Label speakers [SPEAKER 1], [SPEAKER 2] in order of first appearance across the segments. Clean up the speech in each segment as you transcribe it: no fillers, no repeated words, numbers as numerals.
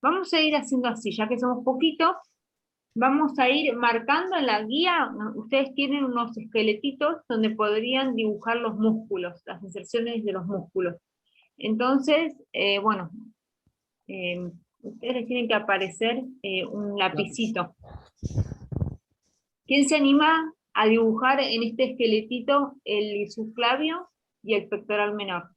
[SPEAKER 1] Vamos a ir haciendo así, ya que somos poquitos, vamos a ir marcando en la guía, ustedes tienen unos esqueletitos donde podrían dibujar los músculos, las inserciones de los músculos. Entonces, bueno, ustedes les tienen que aparecer un lapicito. ¿Quién se anima a dibujar en este esqueletito el subclavio y el pectoral menor?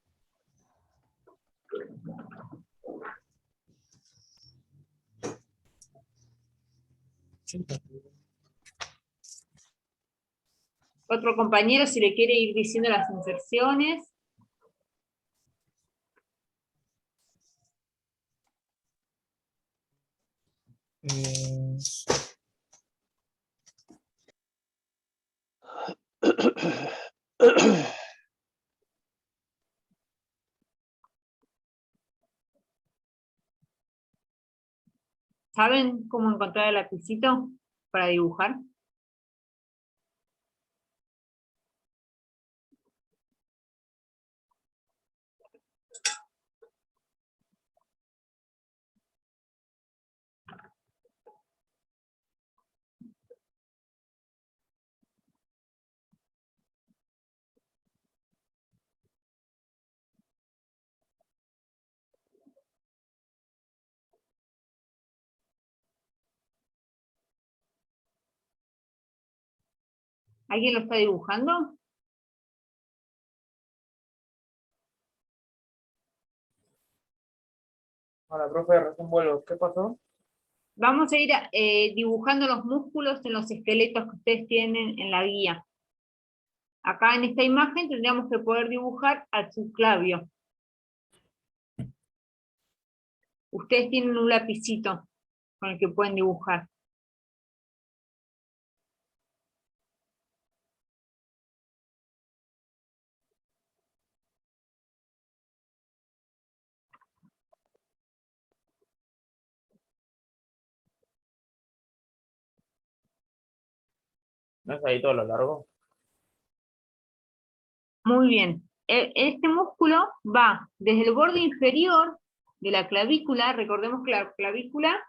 [SPEAKER 1] Otro compañero, si le quiere ir diciendo las inserciones. ¿Saben cómo encontrar el lapicito para dibujar? ¿Alguien lo está dibujando?
[SPEAKER 2] Hola, profe, recién vuelvo. ¿Qué pasó?
[SPEAKER 1] Vamos a ir dibujando los músculos en los esqueletos que ustedes tienen en la guía. Acá en esta imagen tendríamos que poder dibujar al subclavio. Ustedes tienen un lapicito con el que pueden dibujar.
[SPEAKER 2] ¿No es ahí todo lo largo?
[SPEAKER 1] Muy bien. Este músculo va desde el borde inferior de la clavícula. Recordemos que la clavícula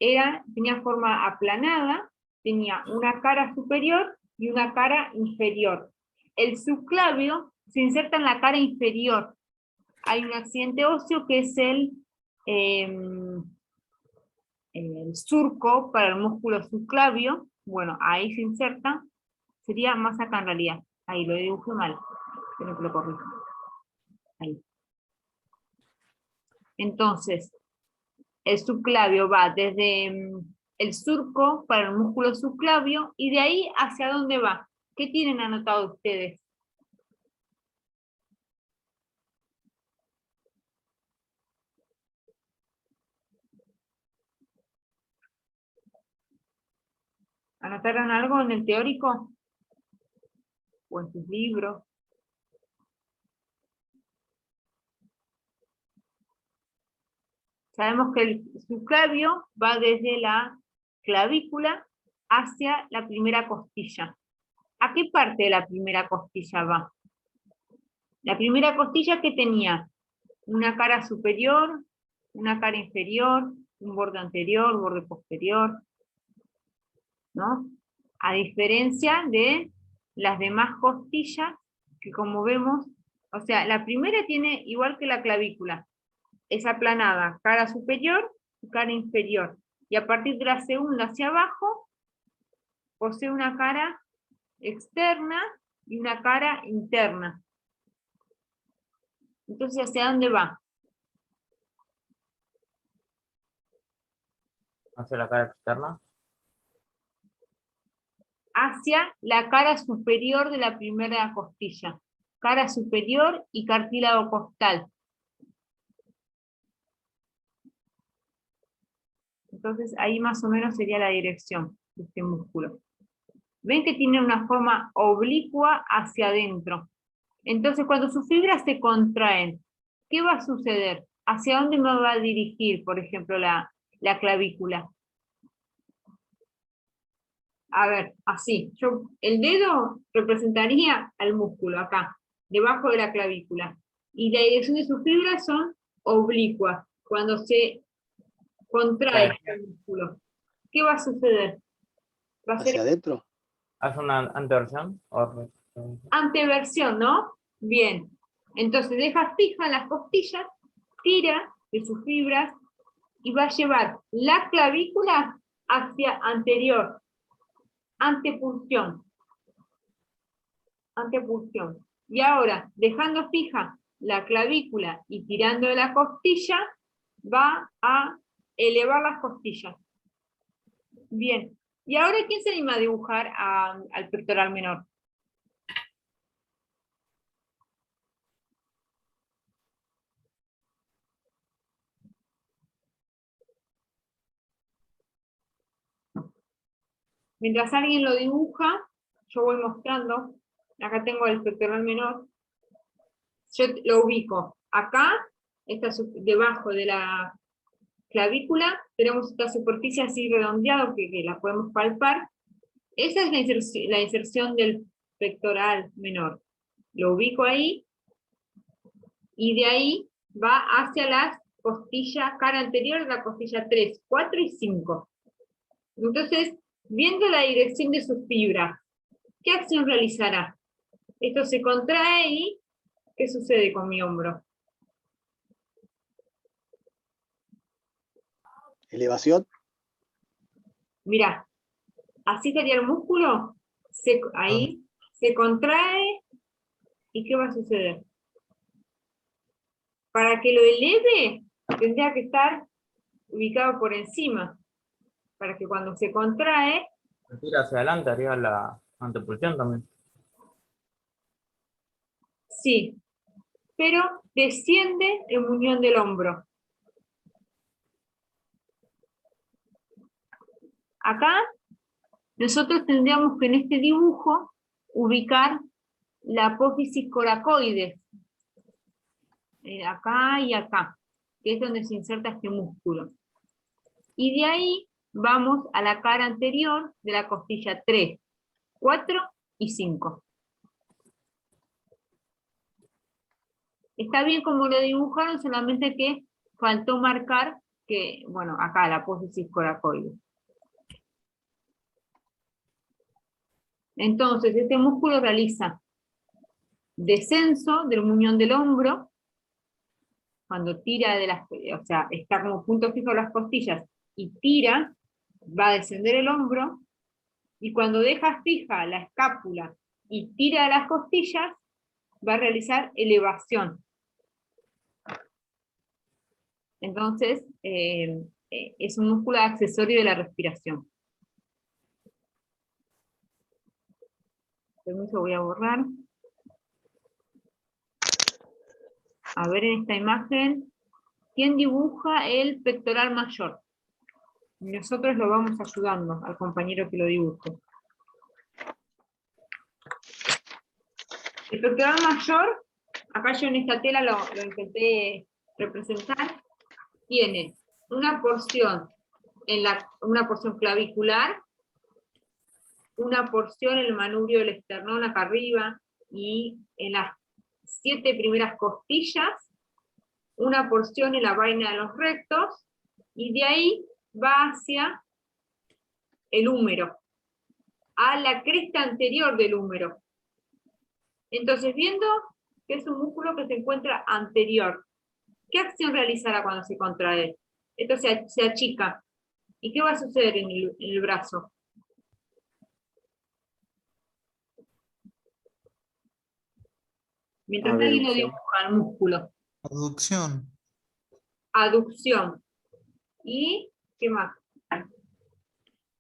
[SPEAKER 1] tenía forma aplanada, tenía una cara superior y una cara inferior. El subclavio se inserta en la cara inferior. Hay un accidente óseo que es el surco para el músculo subclavio. Bueno, ahí se inserta. Sería más acá en realidad. Ahí lo dibujé mal. Espero que lo corrija. Ahí. Entonces, el subclavio va desde el surco para el músculo subclavio y de ahí hacia dónde va. ¿Qué tienen anotado ustedes? ¿Anotaron algo en el teórico? ¿O en sus libros? Sabemos que el subclavio va desde la clavícula hacia la primera costilla. ¿A qué parte de la primera costilla va? La primera costilla que tenía una cara superior, una cara inferior, un borde anterior, borde posterior, ¿no? A diferencia de las demás costillas, que como vemos, o sea, la primera tiene igual que la clavícula, es aplanada, cara superior y cara inferior. Y a partir de la segunda hacia abajo, posee una cara externa y una cara interna. Entonces, ¿hacia dónde va?
[SPEAKER 2] ¿Hacia la cara externa?
[SPEAKER 1] Hacia la cara superior de la primera costilla. Cara superior y cartílago costal. Entonces ahí más o menos sería la dirección de este músculo. Ven que tiene una forma oblicua hacia adentro. Entonces cuando sus fibras se contraen, ¿qué va a suceder? ¿Hacia dónde me va a dirigir, por ejemplo, la clavícula? A ver, así. El dedo representaría al músculo acá, debajo de la clavícula. Y la dirección de sus fibras son oblicuas. Cuando se contrae este músculo. ¿Qué va a suceder? Va a ser
[SPEAKER 3] ¿Hacia adentro?
[SPEAKER 2] ¿Hace una anteversión?
[SPEAKER 1] anteversión, ¿no? Bien. Entonces deja fija las costillas, tira de sus fibras y va a llevar la clavícula hacia anterior. Antepulsión. Antepulsión. Y ahora, dejando fija la clavícula y tirando de la costilla, va a elevar las costillas. Bien. ¿Y ahora quién se anima a dibujar al pectoral menor? Mientras alguien lo dibuja, yo voy mostrando. Acá tengo el pectoral menor. Yo lo ubico. Acá, está debajo de la clavícula, tenemos esta superficie así redondeada que la podemos palpar. Esa es la inserción del pectoral menor. Lo ubico ahí, y de ahí va hacia las costillas, cara anterior de la costilla 3, 4 y 5. Entonces, viendo la dirección de sus fibras, ¿qué acción realizará? Esto se contrae y ¿qué sucede con mi hombro?
[SPEAKER 3] ¿Elevación?
[SPEAKER 1] Mirá, así sería el músculo, ahí se contrae, ¿y qué va a suceder? Para que lo eleve, tendría que estar ubicado por encima, para que cuando se contrae,
[SPEAKER 2] Tira hacia adelante, arriba la antepulsión también.
[SPEAKER 1] sí, pero desciende en unión del hombro. Acá, nosotros tendríamos que en este dibujo ubicar la apófisis coracoides, acá y acá, que es donde se inserta este músculo. Y de ahí vamos a la cara anterior de la costilla 3, 4 y 5. Está bien como lo dibujaron, solamente que faltó marcar que, bueno, acá la apófisis coracoide. Entonces, este músculo realiza descenso del muñón del hombro, cuando tira de las, o sea, está como punto fijo las costillas, y tira, va a descender el hombro, y cuando deja fija la escápula y tira de las costillas, va a realizar elevación. Entonces, es un músculo accesorio de la respiración. Permiso, voy a borrar. A ver en esta imagen, ¿quién dibuja el pectoral mayor? Nosotros lo vamos ayudando al compañero que lo dibuje. El pectoral mayor, acá yo en esta tela lo intenté representar, tiene una porción una porción clavicular, una porción en el manubrio del esternón acá arriba, y en las 7 primeras costillas, una porción en la vaina de los rectos, y de ahí va hacia el húmero, a la cresta anterior del húmero. Entonces, viendo que es un músculo que se encuentra anterior, ¿qué acción realizará cuando se contrae? Esto se achica. ¿Y qué va a suceder en el brazo? Mientras alguien lo dibuja, el músculo.
[SPEAKER 4] Aducción.
[SPEAKER 1] Aducción. ¿Y qué más?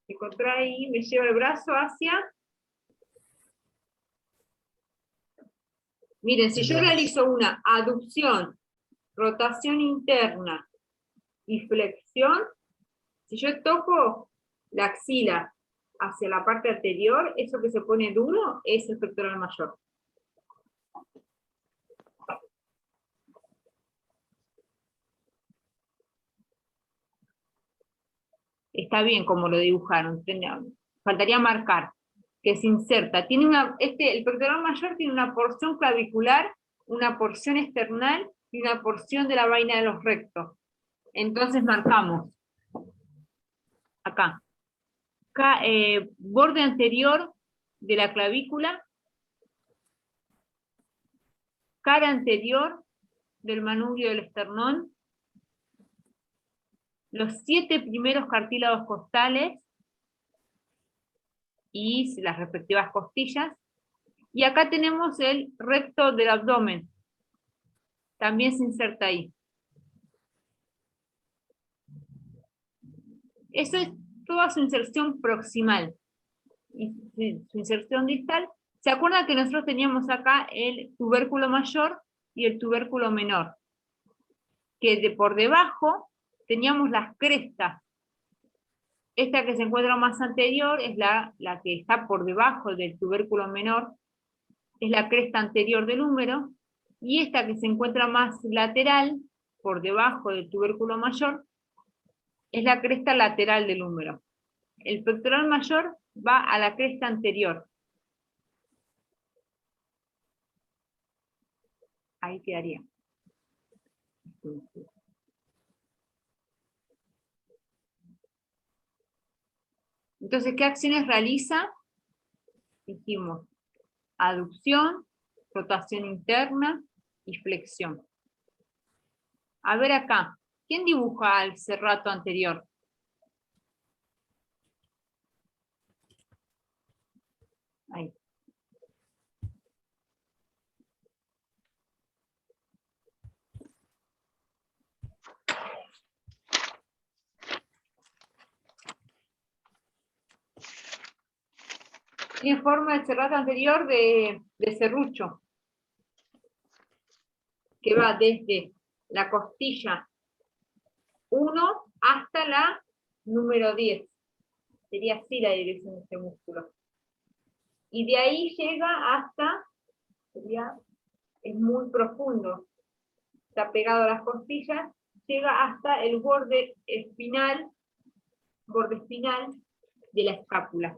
[SPEAKER 1] Se contrae y me lleva el brazo hacia... Miren, si yo realizo una aducción, rotación interna y flexión, si yo toco la axila hacia la parte anterior, eso que se pone duro es el pectoral mayor. Está bien como lo dibujaron, faltaría marcar que se inserta. El pectoral mayor tiene una porción clavicular, una porción esternal y una porción de la vaina de los rectos. Entonces marcamos acá. Borde anterior de la clavícula, cara anterior del manubrio del esternón, los 7 primeros cartílagos costales y las respectivas costillas, y acá tenemos el recto del abdomen, también se inserta ahí. Eso es toda su inserción proximal. Y su inserción distal. ¿Se acuerdan que nosotros teníamos acá el tubérculo mayor y el tubérculo menor? Que por debajo teníamos las crestas. Esta que se encuentra más anterior es la que está por debajo del tubérculo menor, es la cresta anterior del húmero, y esta que se encuentra más lateral, por debajo del tubérculo mayor, es la cresta lateral del húmero. El pectoral mayor va a la cresta anterior. Ahí quedaría. Entonces, ¿qué acciones realiza? Dijimos, aducción, rotación interna y flexión. A ver acá, ¿quién dibuja al serrato anterior? Ahí. Tiene forma el serrato anterior de serrucho, que va desde la costilla 1 hasta la número 10. Sería así la dirección de este músculo. Y de ahí llega hasta, es muy profundo, está pegado a las costillas, llega hasta el borde espinal de la escápula.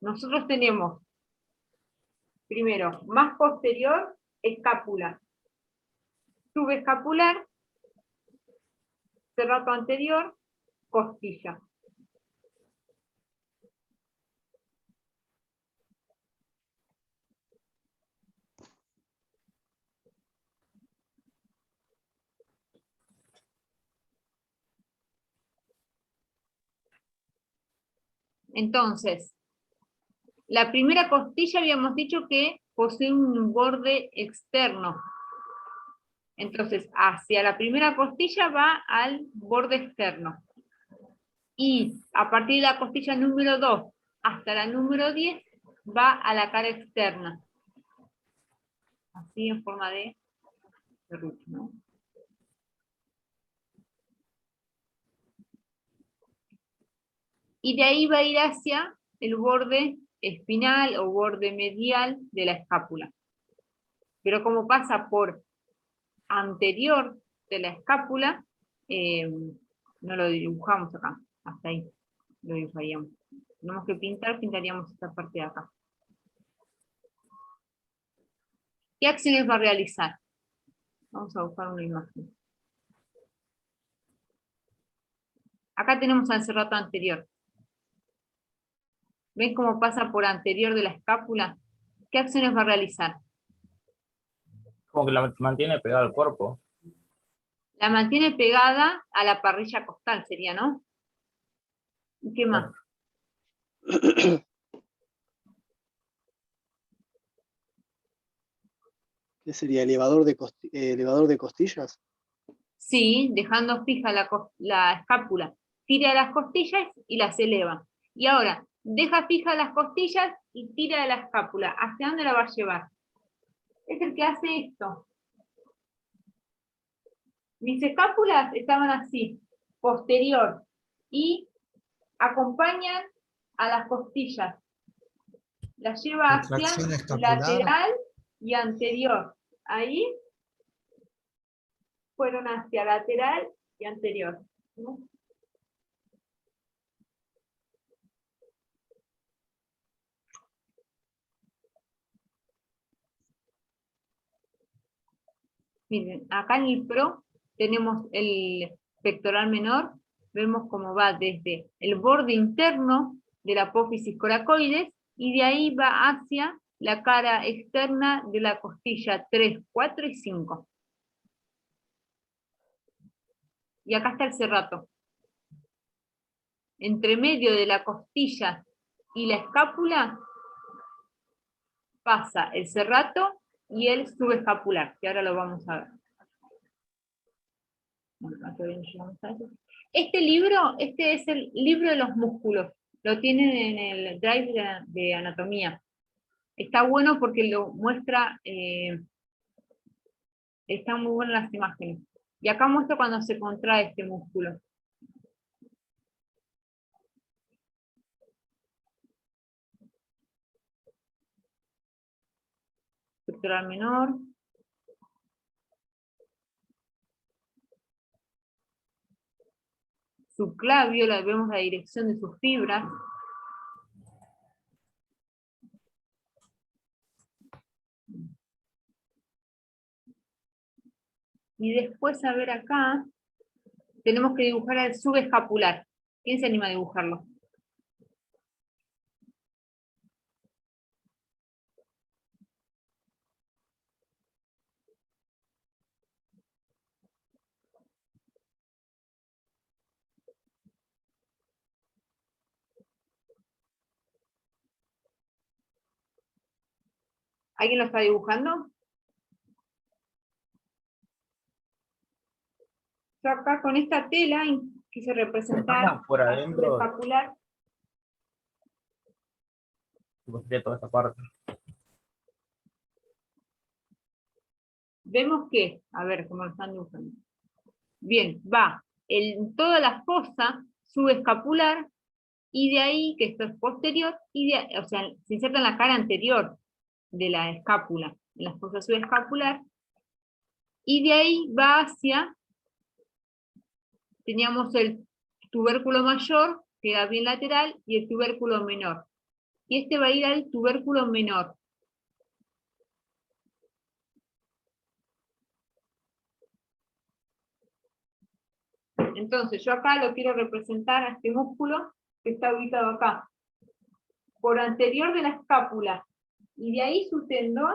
[SPEAKER 1] Nosotros tenemos, primero, más posterior, escápula, subescapular, serrato anterior, costilla. Entonces, la primera costilla habíamos dicho que posee un borde externo. Entonces, hacia la primera costilla va al borde externo. Y a partir de la costilla número 2 hasta la número 10 va a la cara externa. Así en forma de serrucho, ¿no? Y de ahí va a ir hacia el borde espinal o borde medial de la escápula. Pero como pasa por anterior de la escápula, no lo dibujamos acá, hasta ahí lo dibujaríamos. Tenemos que pintaríamos esta parte de acá. ¿Qué acciones va a realizar? Vamos a buscar una imagen. Acá tenemos al serrato anterior. ¿Ven cómo pasa por anterior de la escápula? ¿Qué acciones va a realizar?
[SPEAKER 2] Como que la mantiene pegada al cuerpo.
[SPEAKER 1] La mantiene pegada a la parrilla costal, sería, ¿no? ¿Y qué más?
[SPEAKER 3] ¿Qué sería? ¿Elevador de costillas?
[SPEAKER 1] Sí, dejando fija la escápula. Tira de las costillas y las eleva. Y ahora, deja fija las costillas y tira de la escápula. ¿Hacia dónde la va a llevar? Es el que hace esto. Mis escápulas estaban así, posterior, y acompañan a las costillas. Las lleva hacia
[SPEAKER 4] Retracción escapular.
[SPEAKER 1] lateral y anterior. Ahí fueron hacia lateral y anterior, ¿no? Miren, acá en el PRO tenemos pectoral menor, vemos cómo va desde el borde interno de la apófisis coracoides, y de ahí va hacia la cara externa de la costilla 3, 4 y 5. Y acá está el serrato. Entre medio de la costilla y la escápula pasa el serrato y el subescapular, que ahora lo vamos a ver. Este libro, este es el libro de los músculos, lo tienen en el drive de anatomía. Está bueno porque lo muestra, están muy buenas las imágenes. Y acá muestra cuando se contrae este músculo. Pectoral menor. Subclavio, vemos la dirección de sus fibras. Y después, a ver acá, tenemos que dibujar el subescapular. ¿Quién se anima a dibujarlo? ¿Alguien lo está dibujando? Yo acá con esta tela quise representar
[SPEAKER 2] Estamos por
[SPEAKER 1] al
[SPEAKER 2] adentro,
[SPEAKER 1] subescapular.
[SPEAKER 2] de toda esta parte.
[SPEAKER 1] Vemos que, a ver cómo lo están dibujando. Bien, va en toda la fosa subescapular, y de ahí, que esto es posterior, o sea, se inserta en la cara anterior de la escápula, en la fosa subescapular, y de ahí va hacia, teníamos el tubérculo mayor, que era bien lateral, y el tubérculo menor. Y este va a ir al tubérculo menor. Entonces, yo acá lo quiero representar a este músculo que está ubicado acá, por anterior de la escápula, y de ahí su tendón,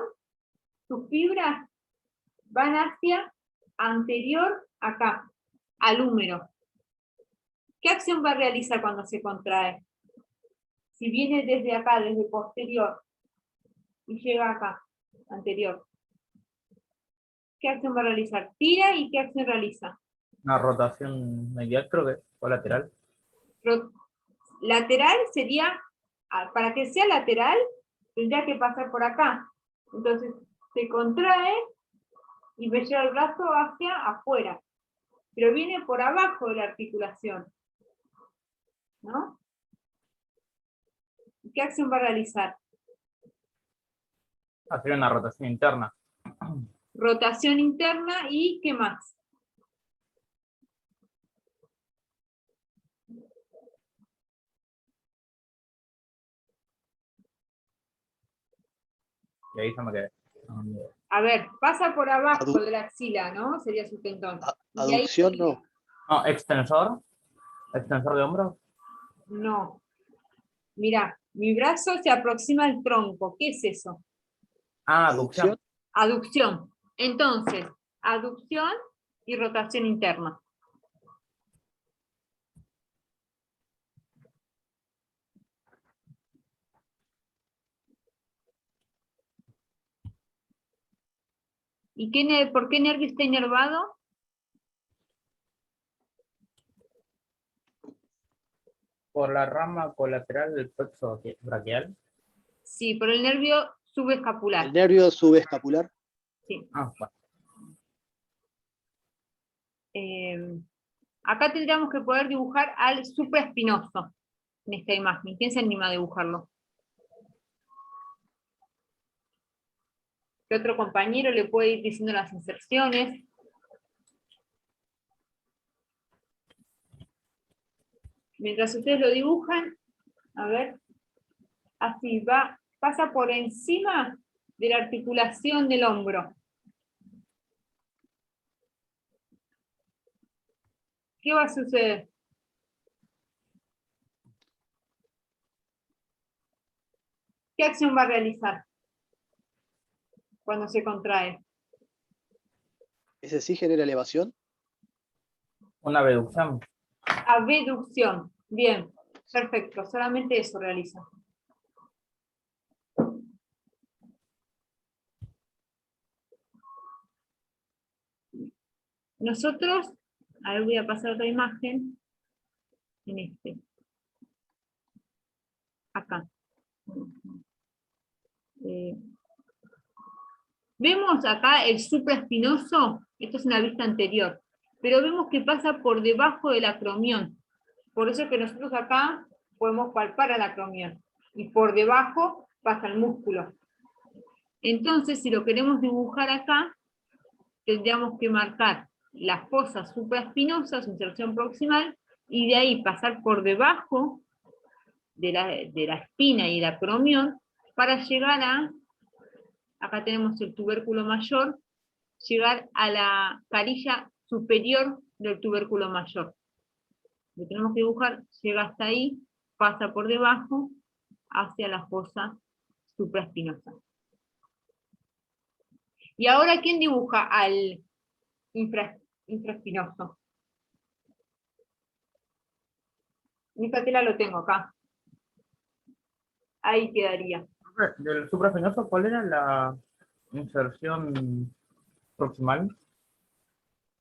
[SPEAKER 1] sus fibras, van hacia anterior acá, al húmero. ¿Qué acción va a realizar cuando se contrae? Si viene desde acá, desde posterior, y llega acá, anterior, ¿qué acción va a realizar? Tira, y ¿qué acción realiza?
[SPEAKER 2] Una rotación medial, creo que, o lateral.
[SPEAKER 1] Lateral sería, para que sea lateral, tendría que pasar por acá. Entonces, se contrae y me lleva el brazo hacia afuera. Pero viene por abajo de la articulación, ¿no? ¿Qué acción va a realizar?
[SPEAKER 2] Hacer una rotación interna.
[SPEAKER 1] Rotación interna, y ¿qué más?
[SPEAKER 2] Y ahí se me quedé.
[SPEAKER 1] A ver, pasa por abajo
[SPEAKER 3] Adu-
[SPEAKER 1] de la axila, ¿no? Sería su tendón. Y ahí
[SPEAKER 3] Aducción no.
[SPEAKER 2] No, extensor. Extensor de hombro.
[SPEAKER 1] no. Mirá, mi brazo se aproxima al tronco. ¿Qué es eso?
[SPEAKER 2] Ah,
[SPEAKER 3] Aducción.
[SPEAKER 2] aducción.
[SPEAKER 1] Aducción. Entonces, aducción y rotación interna. ¿Y por qué nervio está inervado?
[SPEAKER 2] Por la rama colateral del plexo braquial.
[SPEAKER 1] Sí, por el nervio
[SPEAKER 3] El
[SPEAKER 1] subescapular.
[SPEAKER 3] nervio subescapular.
[SPEAKER 1] Sí.
[SPEAKER 2] Ah, bueno.
[SPEAKER 1] Acá tendríamos que poder dibujar al supraespinoso en esta imagen. ¿Quién se anima a dibujarlo? ¿Qué otro compañero le puede ir diciendo las inserciones? Mientras ustedes lo dibujan, a ver, así va, pasa por encima de la articulación del hombro. ¿qué va a suceder? ¿Qué acción va a realizar cuando se contrae?
[SPEAKER 3] ¿Ese sí genera elevación?
[SPEAKER 2] Una abducción.
[SPEAKER 1] Abducción. Bien, perfecto. Solamente eso realiza. Nosotros, ahora voy a pasar otra imagen, en este. Acá. Vemos acá el supraespinoso, esto es una vista anterior, pero vemos que pasa por debajo del acromión. Por eso es que nosotros acá podemos palpar al acromión. Y por debajo pasa el músculo. Entonces, si lo queremos dibujar acá, tendríamos que marcar las fosas supraespinosas, inserción proximal, y de ahí pasar por debajo de la espina y el acromión para llegar a, acá tenemos el tubérculo mayor, llegar a la carilla superior del tubérculo mayor. Lo tenemos que dibujar, llega hasta ahí, pasa por debajo, hacia la fosa supraespinosa. Y ahora, ¿quién dibuja al infraespinoso? Mi patela lo tengo acá. Ahí quedaría.
[SPEAKER 2] Del supraespinoso, ¿cuál era la inserción proximal?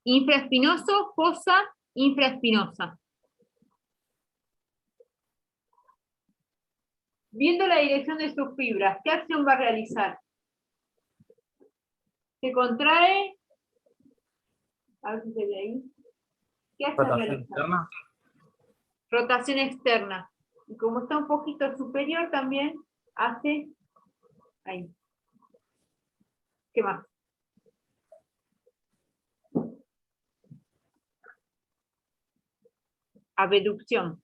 [SPEAKER 1] Infraespinoso, fosa infraespinosa. Viendo la dirección de sus fibras, ¿qué acción va a realizar? Se contrae. A ver si se ve ahí. ¿Qué acción
[SPEAKER 2] Rotación
[SPEAKER 1] realiza?
[SPEAKER 2] externa.
[SPEAKER 1] Rotación externa. Y como está un poquito superior también, hace ahí. ¿Qué más? Abducción.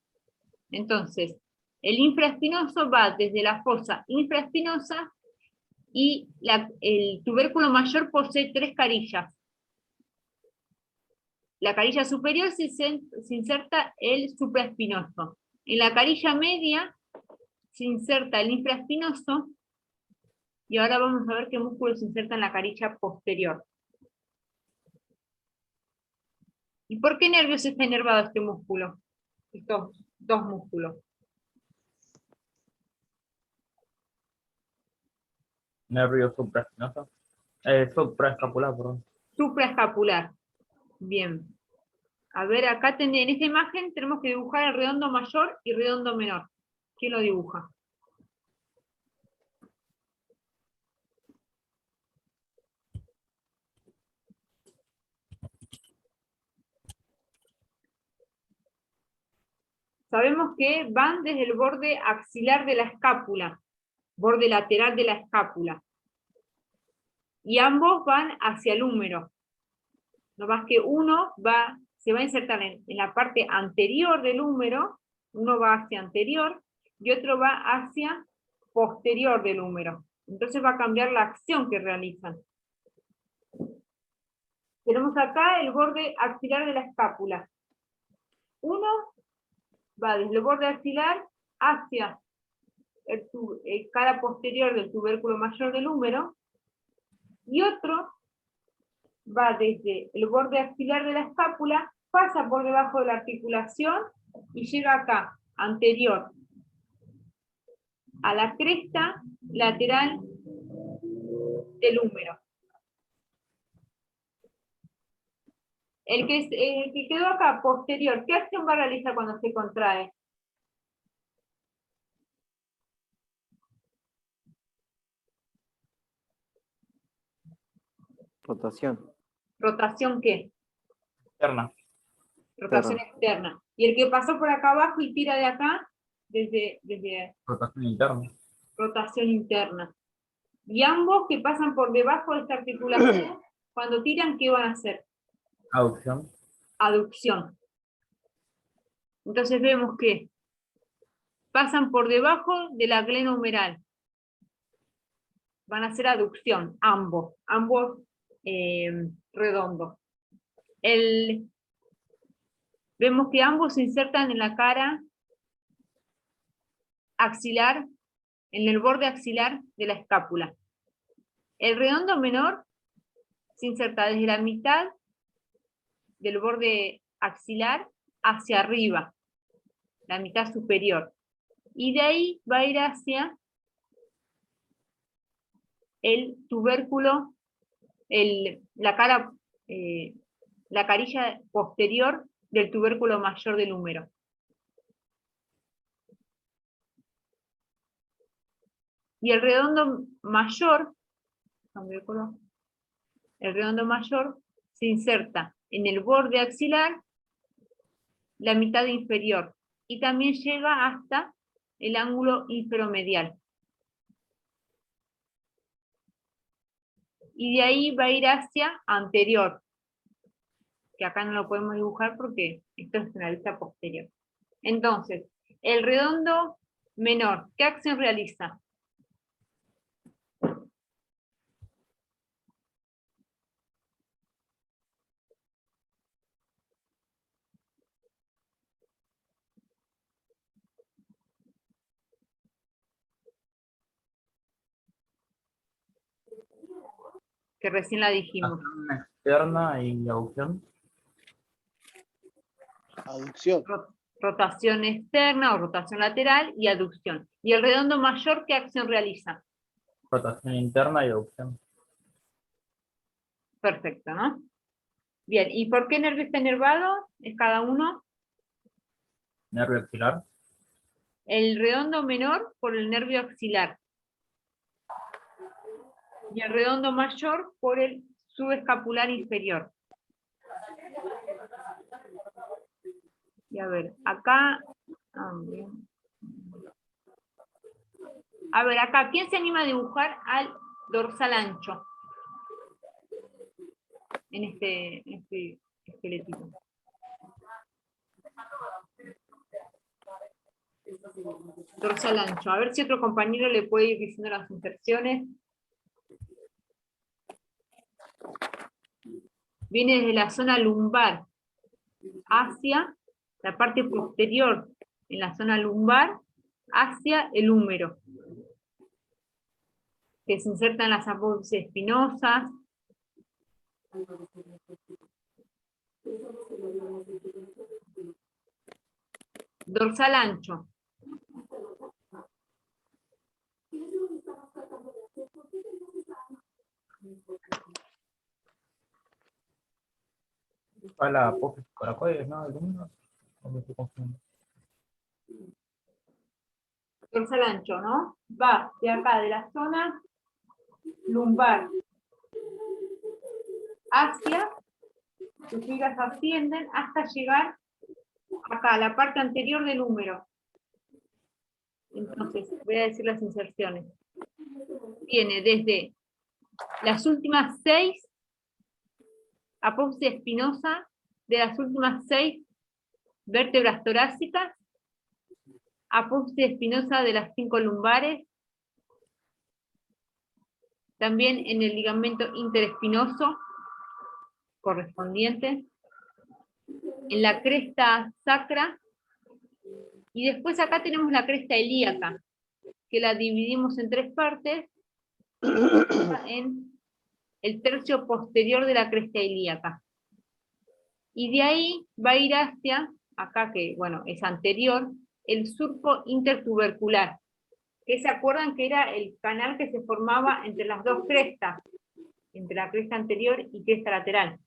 [SPEAKER 1] Entonces, el infraespinoso va desde la fosa infraespinosa y el tubérculo mayor posee 3 carillas. La carilla superior se inserta el supraespinoso. En la carilla media se inserta el infraespinoso y ahora vamos a ver qué músculo se inserta en la carilla posterior. ¿Y por qué nervios está inervado este músculo? Estos dos músculos.
[SPEAKER 2] Nervio supraespinoso. Supraescapular, perdón.
[SPEAKER 1] Supraescapular. Bien. A ver, acá en esta imagen tenemos que dibujar el redondo mayor y redondo menor. ¿Quién lo dibuja? Sabemos que van desde el borde axilar de la escápula, borde lateral de la escápula. Y ambos van hacia el húmero. No más que uno se va a insertar en la parte anterior del húmero, uno va hacia anterior y otro va hacia posterior del húmero. Entonces va a cambiar la acción que realizan. Tenemos acá el borde axilar de la escápula. Uno va desde el borde axilar hacia el cara posterior del tubérculo mayor del húmero, y otro va desde el borde axilar de la escápula, pasa por debajo de la articulación y llega acá, anterior a la cresta lateral del húmero. El que quedó acá, posterior, ¿qué acción va a realizar cuando se contrae?
[SPEAKER 4] Rotación.
[SPEAKER 1] ¿Rotación qué?
[SPEAKER 2] Externa.
[SPEAKER 1] Rotación externa. Y el que pasó por acá abajo y tira de acá, desde
[SPEAKER 2] Rotación interna.
[SPEAKER 1] rotación interna. Y ambos que pasan por debajo de esta articulación, cuando tiran, ¿qué van a hacer?
[SPEAKER 2] Aducción.
[SPEAKER 1] Aducción. Entonces vemos que pasan por debajo de la glena humeral. Van a hacer aducción, ambos redondos. vemos que ambos se insertan en la cara axilar, en el borde axilar de la escápula. El redondo menor se inserta desde la mitad del borde axilar hacia arriba, la mitad superior. Y de ahí va a ir hacia el tubérculo, la carilla posterior del tubérculo mayor del húmero. Y el redondo mayor se inserta en el borde axilar, la mitad inferior, y también llega hasta el ángulo inferomedial. Y de ahí va a ir hacia anterior, que acá no lo podemos dibujar porque esto es una vista posterior. Entonces, el redondo menor, ¿qué acción realiza? Que recién la dijimos.
[SPEAKER 2] Acción externa y aducción.
[SPEAKER 3] Aducción.
[SPEAKER 1] Rotación externa o rotación lateral y aducción. ¿Y el redondo mayor qué acción realiza?
[SPEAKER 2] Rotación interna y aducción.
[SPEAKER 1] Perfecto, ¿no? Bien, ¿y por qué nervio está inervado? ¿Es cada uno?
[SPEAKER 2] Nervio axilar.
[SPEAKER 1] El redondo menor por el nervio axilar. Y el redondo mayor por el subescapular inferior. Y a ver, acá... A ver, acá, ¿quién se anima a dibujar al dorsal ancho? En este esqueletito. Dorsal ancho. A ver si otro compañero le puede ir diciendo las inserciones. Viene desde la zona lumbar hacia la parte posterior, en la zona lumbar, hacia el húmero, que se insertan las apófisis espinosas. Dorsal ancho.
[SPEAKER 2] A la apófisis coracoides, ¿no? El número. No me estoy confundiendo.
[SPEAKER 1] Dorsal ancho, ¿no? Va de acá, de la zona lumbar, hacia, sus figas ascienden hasta llegar acá, a la parte anterior del húmero. Entonces, voy a decir las inserciones. Viene desde las últimas 6 apófisis espinosa, de las últimas 6 vértebras torácicas, apófisis espinosa de las 5 lumbares, también en el ligamento interespinoso correspondiente, en la cresta sacra, y después acá tenemos la cresta ilíaca, que la dividimos en 3 partes, en el tercio posterior de la cresta ilíaca. Y de ahí va a ir hacia, acá que, bueno, es anterior, el surco intertubercular, que se acuerdan que era el canal que se formaba entre las dos crestas, entre la cresta anterior y cresta lateral.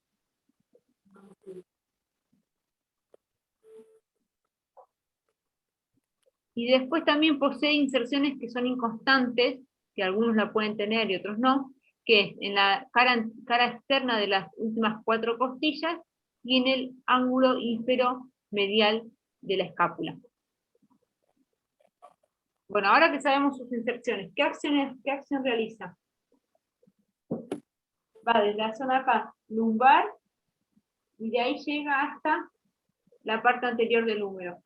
[SPEAKER 1] Y después también posee inserciones que son inconstantes, que algunos la pueden tener y otros no, que es en la cara externa de las últimas 4 costillas y en el ángulo inferomedial de la escápula. Bueno, ahora que sabemos sus inserciones, ¿qué acción realiza? Va desde la zona acá, lumbar, y de ahí llega hasta la parte anterior del húmero,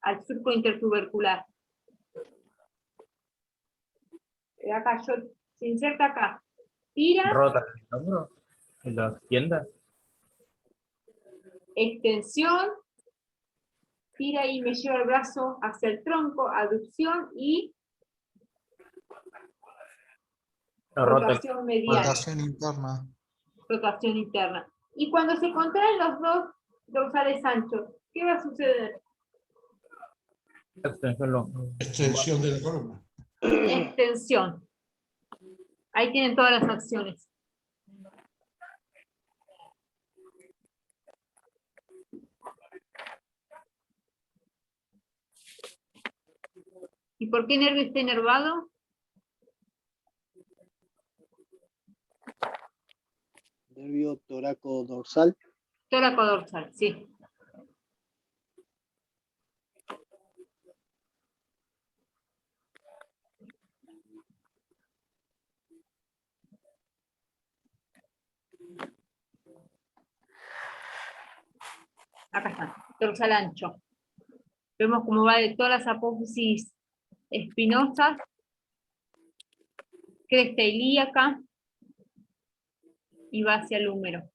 [SPEAKER 1] al surco intertubercular. Acá, se inserta acá. Tira.
[SPEAKER 2] Rota el hombro. En las tiendas.
[SPEAKER 1] extensión, tira y me lleva el brazo hacia el tronco, aducción y rotación medial,
[SPEAKER 4] Rotación interna.
[SPEAKER 1] rotación interna. Y cuando se contraen los dos dorsales anchos, ¿qué va a suceder?
[SPEAKER 4] Extensión de la columna.
[SPEAKER 1] Extensión. Ahí tienen todas las acciones. ¿Y por qué nervio está inervado?
[SPEAKER 3] Nervio toraco dorsal.
[SPEAKER 1] Tóraco dorsal, sí. Acá está, dorsal ancho. Vemos cómo va de todas las apófisis espinosas, cresta ilíaca y va hacia el húmero.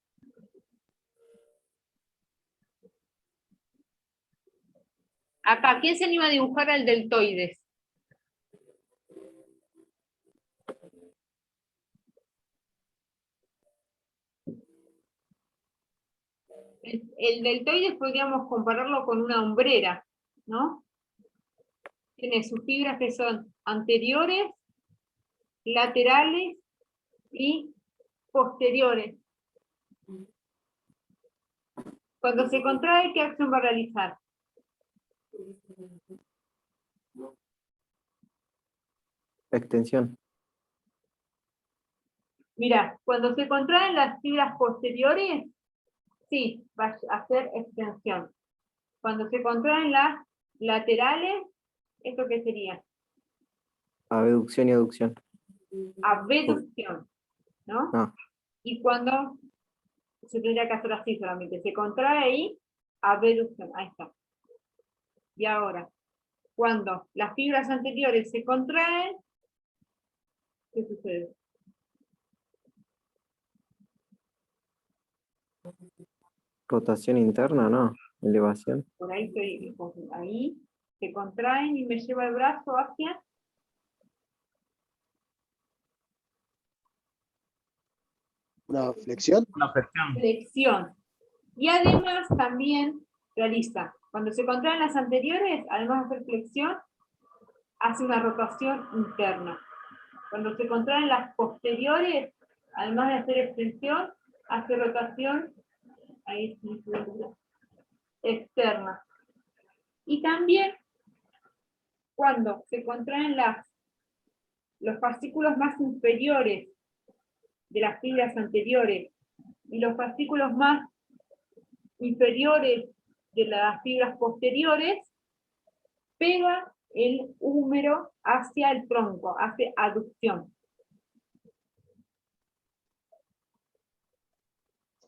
[SPEAKER 1] Acá, ¿quién se anima a dibujar al deltoides? El deltoides podríamos compararlo con una hombrera, ¿no? Tiene sus fibras que son anteriores, laterales y posteriores. Cuando se contrae, ¿qué acción va a realizar?
[SPEAKER 5] Extensión.
[SPEAKER 1] Mira, cuando se contraen las fibras posteriores, sí, va a hacer extensión. Cuando se contraen las laterales, ¿esto qué sería?
[SPEAKER 5] Abducción y aducción.
[SPEAKER 1] Abducción, ¿no?
[SPEAKER 5] Ah.
[SPEAKER 1] Y cuando se tendría que hacer así solamente, se contrae ahí, abducción, ahí está. Y ahora, cuando las fibras anteriores se contraen, ¿qué sucede?
[SPEAKER 5] Rotación interna, no. Elevación.
[SPEAKER 1] Por ahí estoy, ahí se contraen y me lleva el brazo hacia
[SPEAKER 3] Una flexión.
[SPEAKER 2] Una flexión.
[SPEAKER 1] flexión. Y además también realiza, cuando se contraen las anteriores, además de hacer flexión, hace una rotación interna. Cuando se contraen las posteriores, además de hacer extensión, hace rotación ahí, externa. Y también cuando se contraen los fascículos más inferiores de las fibras anteriores y los fascículos más inferiores de las fibras posteriores, pega el húmero hacia el tronco, hace aducción.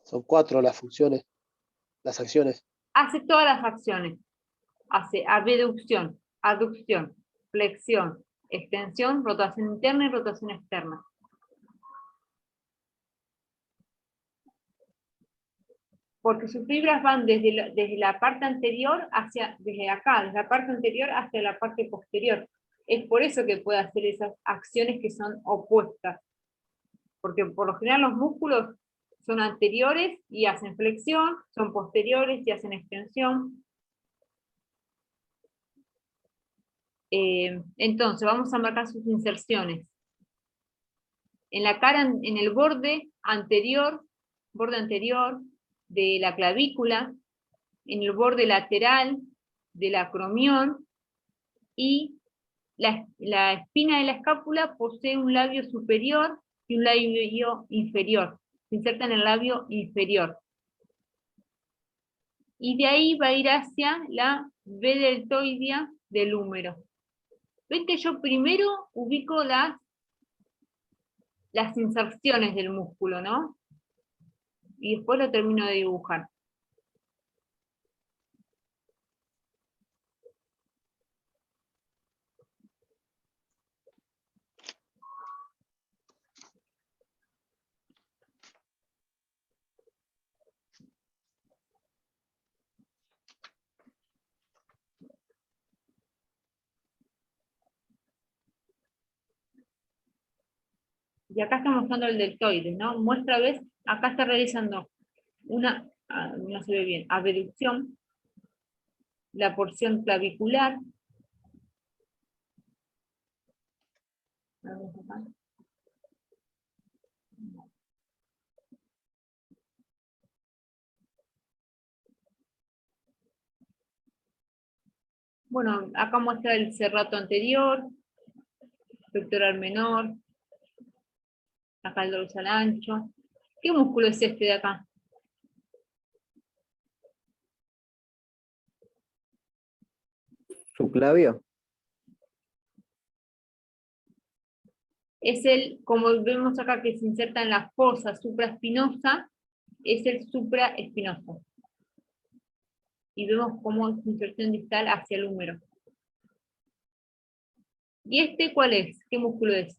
[SPEAKER 3] Son 4 las funciones, las acciones.
[SPEAKER 1] Hace todas las acciones. Hace abducción, aducción, flexión, extensión, rotación interna y rotación externa. Porque sus fibras van desde la parte anterior hacia, desde acá, desde la parte anterior hacia la parte posterior. Es por eso que puede hacer esas acciones que son opuestas. Porque por lo general los músculos son anteriores y hacen flexión, son posteriores y hacen extensión. Entonces, vamos a marcar sus inserciones. En la cara, en el borde anterior de la clavícula, en el borde lateral del acromión, y la espina de la escápula posee un labio superior y un labio inferior. Se inserta en el labio inferior. Y de ahí va a ir hacia la V deltoidea del húmero. Ven que yo primero ubico las inserciones del músculo, ¿no? Y después lo termino de dibujar. Y acá está mostrando el deltoides, ¿no? Muestra, ¿ves? Acá está realizando una, no se ve bien, abducción, la porción clavicular. Bueno, acá muestra el serrato anterior, pectoral menor, acá el dorsal ancho. ¿Qué músculo es este de acá?
[SPEAKER 5] Subclavio.
[SPEAKER 1] Es el, como vemos acá que se inserta en la fosa supraespinosa, es el supraespinoso. Y vemos cómo es su inserción distal hacia el húmero. ¿Y este cuál es? ¿Qué músculo es?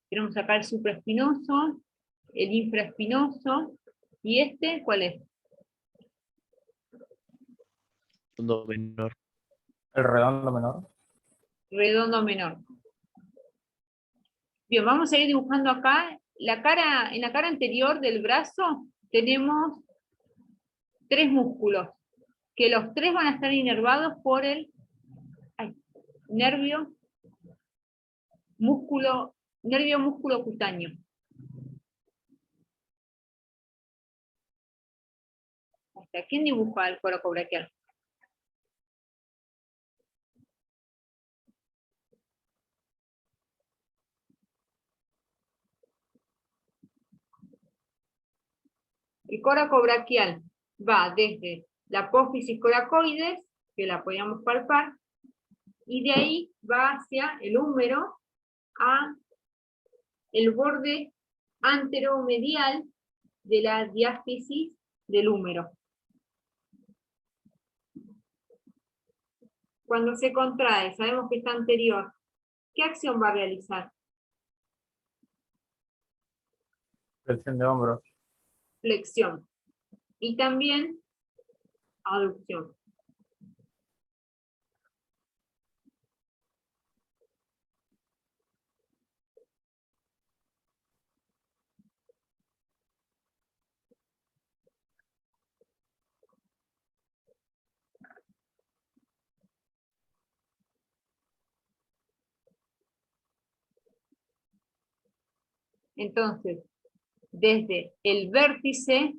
[SPEAKER 1] Tenemos acá el supraespinoso, el infraespinoso, ¿y este cuál es?
[SPEAKER 6] Redondo menor.
[SPEAKER 2] El redondo menor.
[SPEAKER 1] Redondo menor. Bien, vamos a ir dibujando acá. En la cara anterior del brazo tenemos 3 músculos, que los 3 van a estar inervados por el nervio músculo cutáneo. ¿Quién dibuja el coracobraquial? El coracobraquial va desde la apófisis coracoides, que la podíamos palpar, y de ahí va hacia el húmero, a el borde anteromedial de la diáfisis del húmero. Cuando se contrae, sabemos que está anterior, ¿qué acción va a realizar?
[SPEAKER 2] Flexión de hombros.
[SPEAKER 1] Flexión. Y también aducción. Entonces, desde el vértice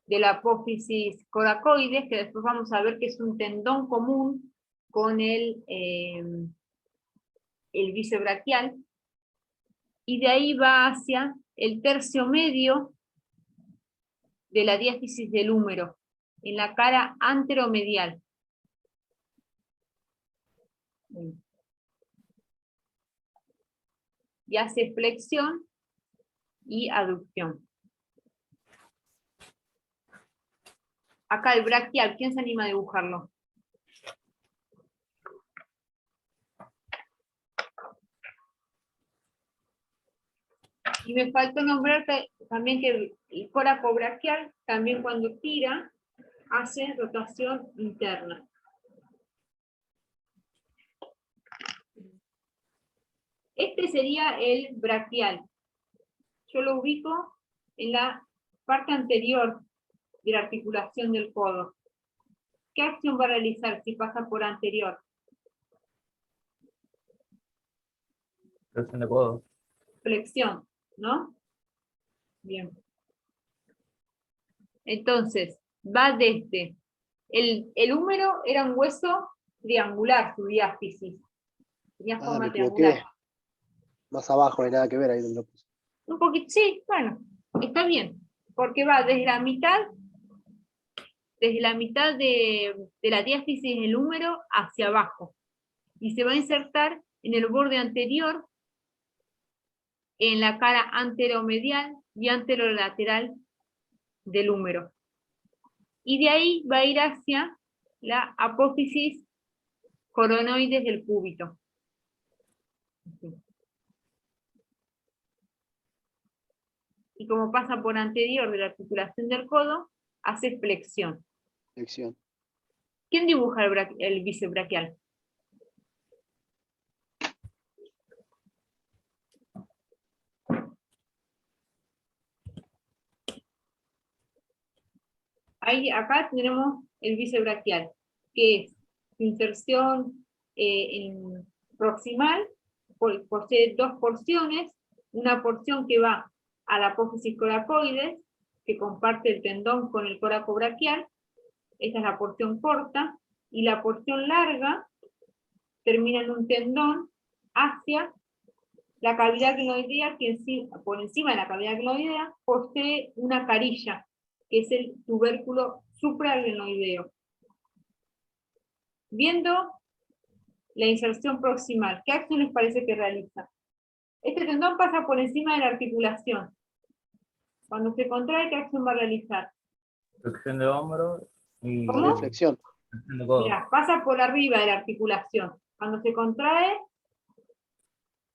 [SPEAKER 1] de la apófisis coracoides, que después vamos a ver que es un tendón común con el bíceps, y de ahí va hacia el tercio medio de la diáfisis del húmero, en la cara anteromedial. Y hace flexión y aducción. Acá el braquial, ¿quién se anima a dibujarlo? Y me faltó nombrar también que el coracobraquial, también cuando tira, hace rotación interna. Este sería el braquial. Yo lo ubico en la parte anterior de la articulación del codo. ¿Qué acción va a realizar si pasa por anterior?
[SPEAKER 2] Flexión de codo.
[SPEAKER 1] Flexión, ¿no? Bien. Entonces, va desde el húmero era un hueso triangular, su diáfisis. Tenía
[SPEAKER 3] Ah, me
[SPEAKER 1] forma
[SPEAKER 3] equivoqué.
[SPEAKER 1] triangular.
[SPEAKER 3] Más abajo, no hay nada que ver ahí donde lo puse.
[SPEAKER 1] Un poquito, sí, bueno, está bien. Porque va desde la mitad de la diáfisis del húmero hacia abajo. Y se va a insertar en el borde anterior, en la cara anteromedial y anterolateral del húmero. Y de ahí va a ir hacia la apófisis coronoides del cúbito. Y como pasa por anterior de la articulación del codo, hace flexión.
[SPEAKER 3] Flexión.
[SPEAKER 1] ¿Quién dibuja el bíceps braquial? ahí, acá tenemos el bíceps braquial, que es su inserción proximal, posee dos porciones, una porción que va a la apófisis coracoides, que comparte el tendón con el coraco braquial, esta es la porción corta, y la porción larga termina en un tendón hacia la cavidad glenoidea, que por encima de la cavidad glenoidea posee una carilla, que es el tubérculo supraglenoideo. Viendo la inserción proximal, ¿qué acción les parece que realiza? Este tendón pasa por encima de la articulación. Cuando se contrae, ¿qué acción va a realizar?
[SPEAKER 2] Flexión de hombro y
[SPEAKER 1] ¿Cómo?
[SPEAKER 3] Flexión.
[SPEAKER 2] flexión de codo.
[SPEAKER 1] Mirá, pasa por arriba de la articulación. Cuando se contrae,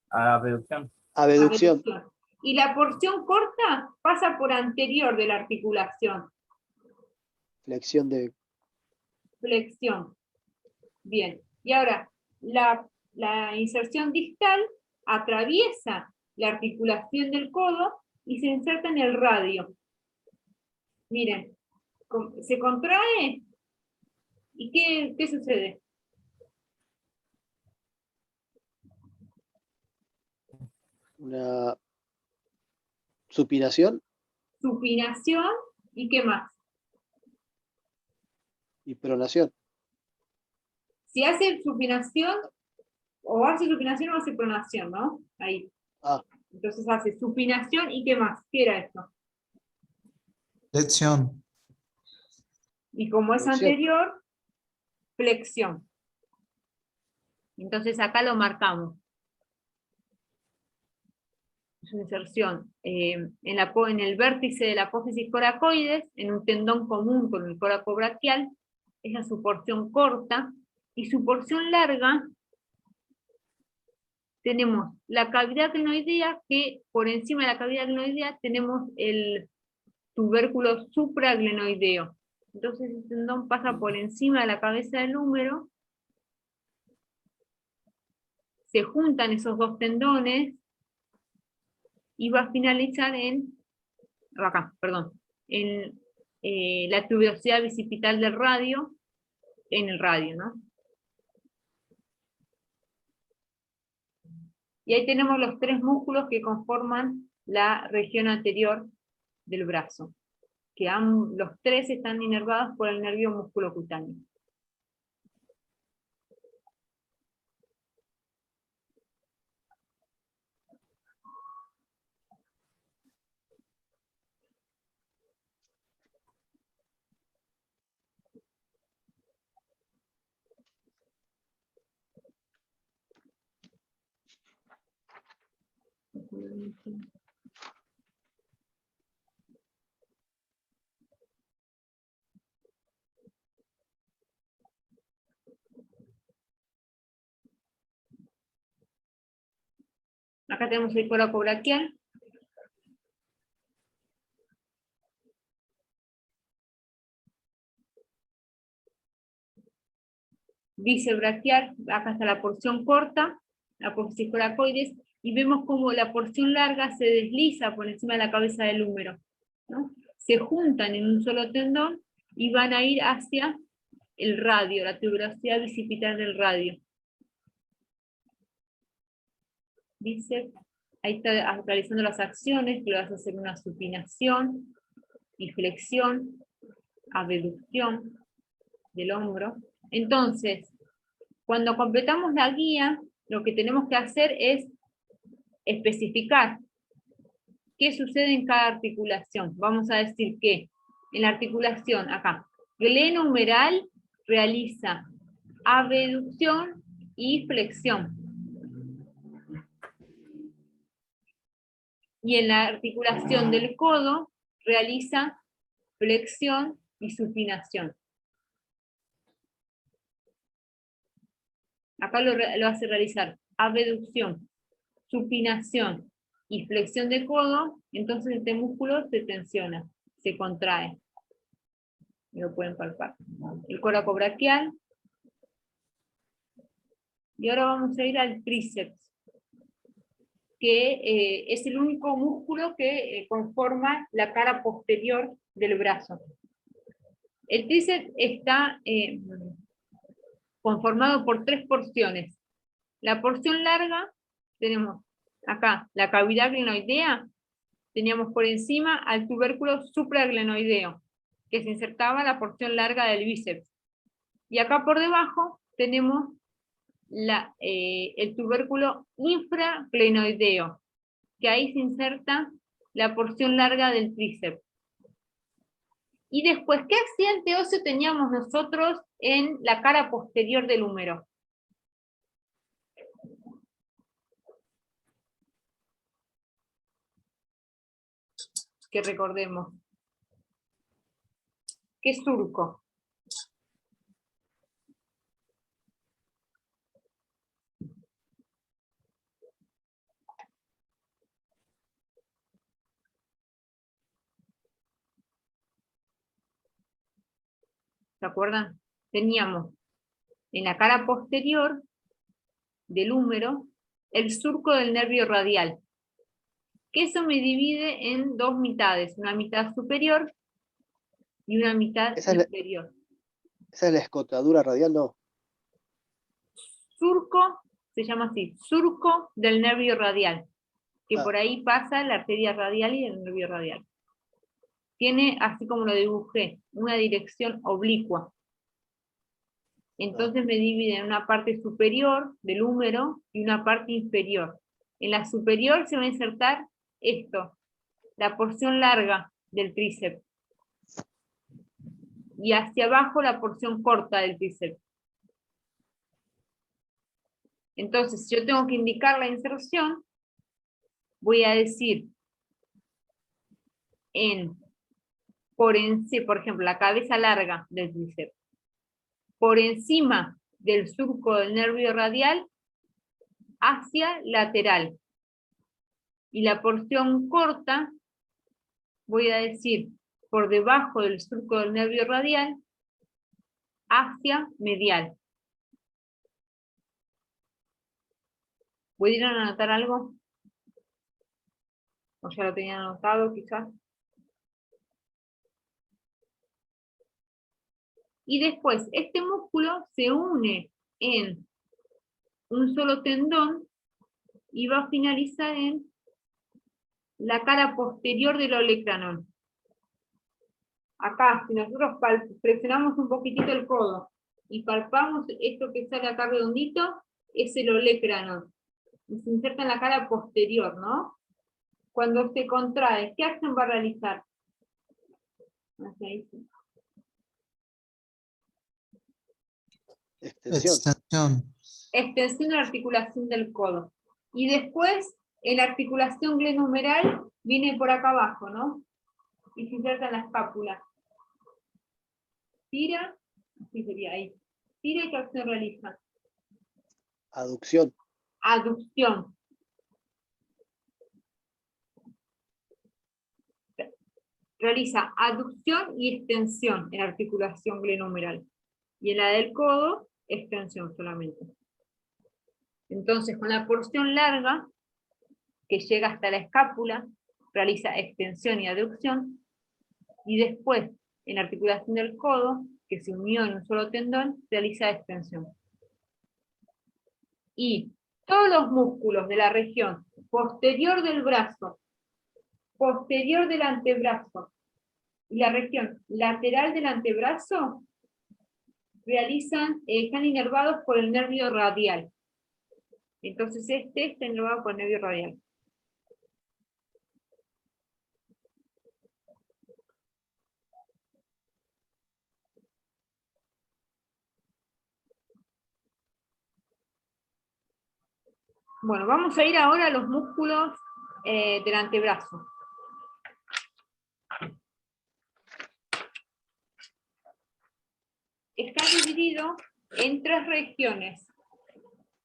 [SPEAKER 2] Abducción.
[SPEAKER 3] Abducción.
[SPEAKER 1] abducción. Y la porción corta pasa por anterior de la articulación.
[SPEAKER 3] Flexión de
[SPEAKER 1] Flexión. Bien. Y ahora, la inserción distal atraviesa la articulación del codo y se inserta en el radio. Miren, se contrae y ¿qué sucede?
[SPEAKER 3] una supinación
[SPEAKER 1] Supinación y ¿qué más?
[SPEAKER 3] y pronación.
[SPEAKER 1] Si hace supinación, o hace supinación o hace pronación, ¿no? Ahí.
[SPEAKER 3] Ah,
[SPEAKER 1] Entonces hace supinación y ¿qué más? ¿Qué era esto?
[SPEAKER 4] Flexión.
[SPEAKER 1] Y como es
[SPEAKER 3] Flexión.
[SPEAKER 1] anterior, flexión. Entonces acá lo marcamos. Su inserción en el vértice de la apófisis coracoides, en un tendón común con el coraco braquial, esa es su porción corta, y su porción larga, tenemos la cavidad glenoidea, que por encima de la cavidad glenoidea tenemos el tubérculo supraglenoideo. Entonces el tendón pasa por encima de la cabeza del húmero, se juntan esos dos tendones, y va a finalizar en la tuberosidad bicipital del radio, en el radio, ¿no? Y ahí tenemos los tres músculos que conforman la región anterior del brazo, que los tres están inervados por el nervio musculocutáneo. Acá tenemos el coraco braquial. Bíceps braquial, acá está la porción corta, la apófisis coracoides, y vemos como la porción larga se desliza por encima de la cabeza del húmero, ¿no? Se juntan en un solo tendón y van a ir hacia el radio, la tuberosidad bicipital del radio. Bíceps, ahí está realizando las acciones, que le vas a hacer una supinación y flexión, abducción del hombro. Entonces, cuando completamos la guía, lo que tenemos que hacer es especificar qué sucede en cada articulación. Vamos a decir que en la articulación, acá, glenohumeral realiza abducción y flexión. Y en la articulación del codo realiza flexión y supinación. Acá lo hace realizar abducción, supinación y flexión de codo, entonces este músculo se tensiona, se contrae. Lo pueden palpar. El coraco braquial. Y ahora vamos a ir al tríceps, que es el único músculo que conforma la cara posterior del brazo. El tríceps está conformado por 3 porciones. La porción larga, tenemos acá la cavidad glenoidea, teníamos por encima al tubérculo supraglenoideo, que se insertaba en la porción larga del bíceps. Y acá por debajo tenemos el tubérculo infraglenoideo, que ahí se inserta la porción larga del tríceps. Y después, ¿qué accidente óseo teníamos nosotros en la cara posterior del húmero? Que recordemos. ¿Qué surco? ¿Se acuerdan? Teníamos en la cara posterior del húmero el surco del nervio radial, que eso me divide en 2 mitades, una mitad superior y una mitad inferior.
[SPEAKER 3] ¿Esa es la escotadura radial? No.
[SPEAKER 1] Surco, se llama así, surco del nervio radial, que por ahí pasa la arteria radial y el nervio radial. Tiene, así como lo dibujé, una dirección oblicua. Entonces me divide en una parte superior del húmero y una parte inferior. En la superior se va a insertar esto, la porción larga del tríceps. Y hacia abajo la porción corta del tríceps. Entonces, si yo tengo que indicar la inserción, voy a decir por ejemplo, la cabeza larga del tríceps, por encima del surco del nervio radial hacia lateral. Y la porción corta, voy a decir por debajo del surco del nervio radial hacia medial. ¿Pudieron anotar algo? ¿O ya lo tenían anotado quizás? Y después, este músculo se une en un solo tendón y va a finalizar en la cara posterior del olecranon. Acá, si nosotros presionamos un poquitito el codo y palpamos esto que sale acá redondito, es el olecranon. Y se inserta en la cara posterior, ¿no? Cuando se contrae, ¿qué acción va a realizar?
[SPEAKER 3] Extensión.
[SPEAKER 1] Extensión de la articulación del codo. Y después, en la articulación glenohumeral, viene por acá abajo, ¿no? Y se inserta en la escápula. Tira, así sería ahí. Tira y ¿qué acción realiza?
[SPEAKER 3] Aducción.
[SPEAKER 1] Aducción. Realiza aducción y extensión en la articulación glenohumeral. Y en la del codo, extensión solamente. Entonces, con la porción larga, que llega hasta la escápula, realiza extensión y aducción, y después, en la articulación del codo, que se unió en un solo tendón, realiza extensión. Y todos los músculos de la región posterior del brazo, posterior del antebrazo, y la región lateral del antebrazo, están inervados por el nervio radial. Entonces este está inervado por el nervio radial. Bueno, vamos a ir ahora a los músculos del antebrazo. Está dividido en 3 regiones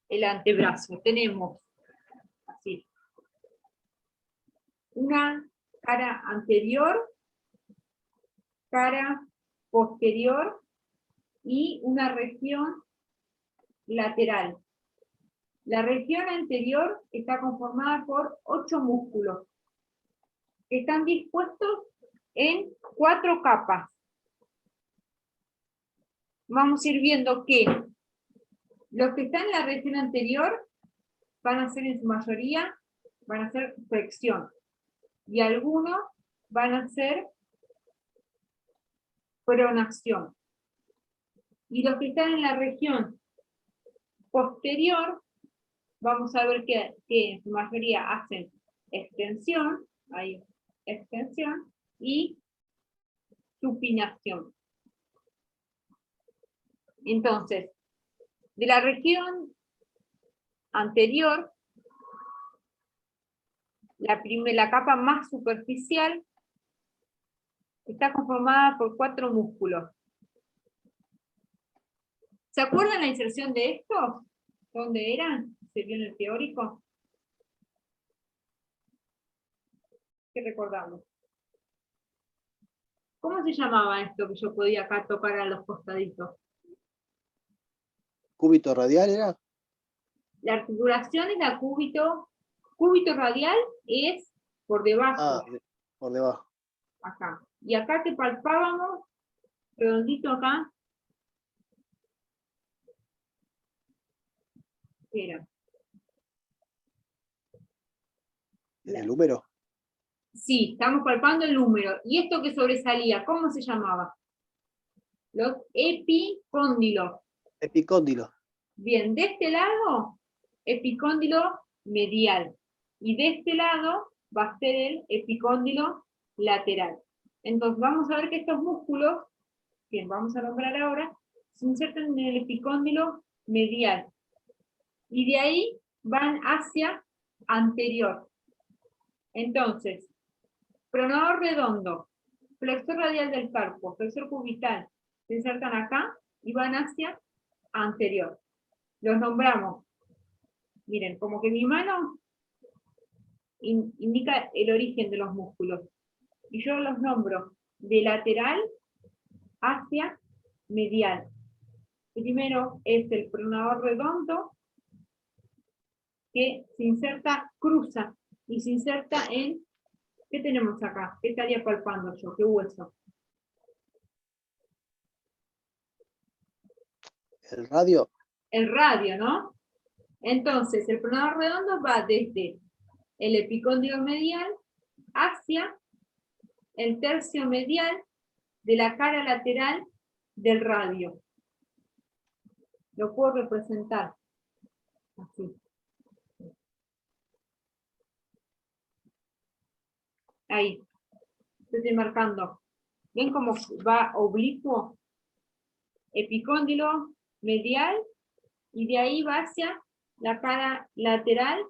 [SPEAKER 1] el antebrazo. Tenemos así una cara anterior, cara posterior y una región lateral. La región anterior está conformada por 8 músculos que están dispuestos en 4 capas. vamos a ir viendo que los que están en la región anterior van a ser en su mayoría, van a ser flexión. Y algunos van a ser pronación. Y los que están en la región posterior, vamos a ver que en su mayoría hacen extensión, ahí, extensión, y supinación. Entonces, de la región anterior, la capa más superficial está conformada por 4 músculos. ¿Se acuerdan la inserción de estos? ¿Dónde eran? ¿Se vio en el teórico? ¿Qué recordamos? ¿Cómo se llamaba esto que yo podía acá tocar a los costaditos?
[SPEAKER 3] ¿Cúbito radial era?
[SPEAKER 1] La articulación es la cúbito radial es por debajo,
[SPEAKER 3] Ah, por debajo.
[SPEAKER 1] acá. Y acá que palpábamos, redondito acá, ¿qué era?
[SPEAKER 3] ¿En el húmero?
[SPEAKER 1] Sí, estamos palpando el húmero. ¿Y esto que sobresalía, cómo se llamaba? Los epicóndilos.
[SPEAKER 3] Epicóndilo.
[SPEAKER 1] Bien, de este lado, epicóndilo medial. Y de este lado va a ser el epicóndilo lateral. Entonces vamos a ver que estos músculos, que vamos a nombrar ahora, se insertan en el epicóndilo medial. Y de ahí van hacia anterior. Entonces, pronador redondo, flexor radial del carpo, flexor cubital, se insertan acá y van hacia anterior. Los nombramos. Miren, como que mi mano indica el origen de los músculos. Y yo los nombro de lateral hacia medial. Primero es el pronador redondo, que se inserta, cruza, y se inserta en, ¿qué tenemos acá? ¿Qué estaría palpando yo? ¿Qué hueso?
[SPEAKER 3] ¿El radio?
[SPEAKER 1] El radio, ¿no? Entonces, el pronador redondo va desde el epicóndilo medial hacia el tercio medial de la cara lateral del radio. Lo puedo representar así. Ahí. Estoy marcando. ¿Ven cómo va oblicuo? Epicóndilo medial y de ahí va hacia la cara lateral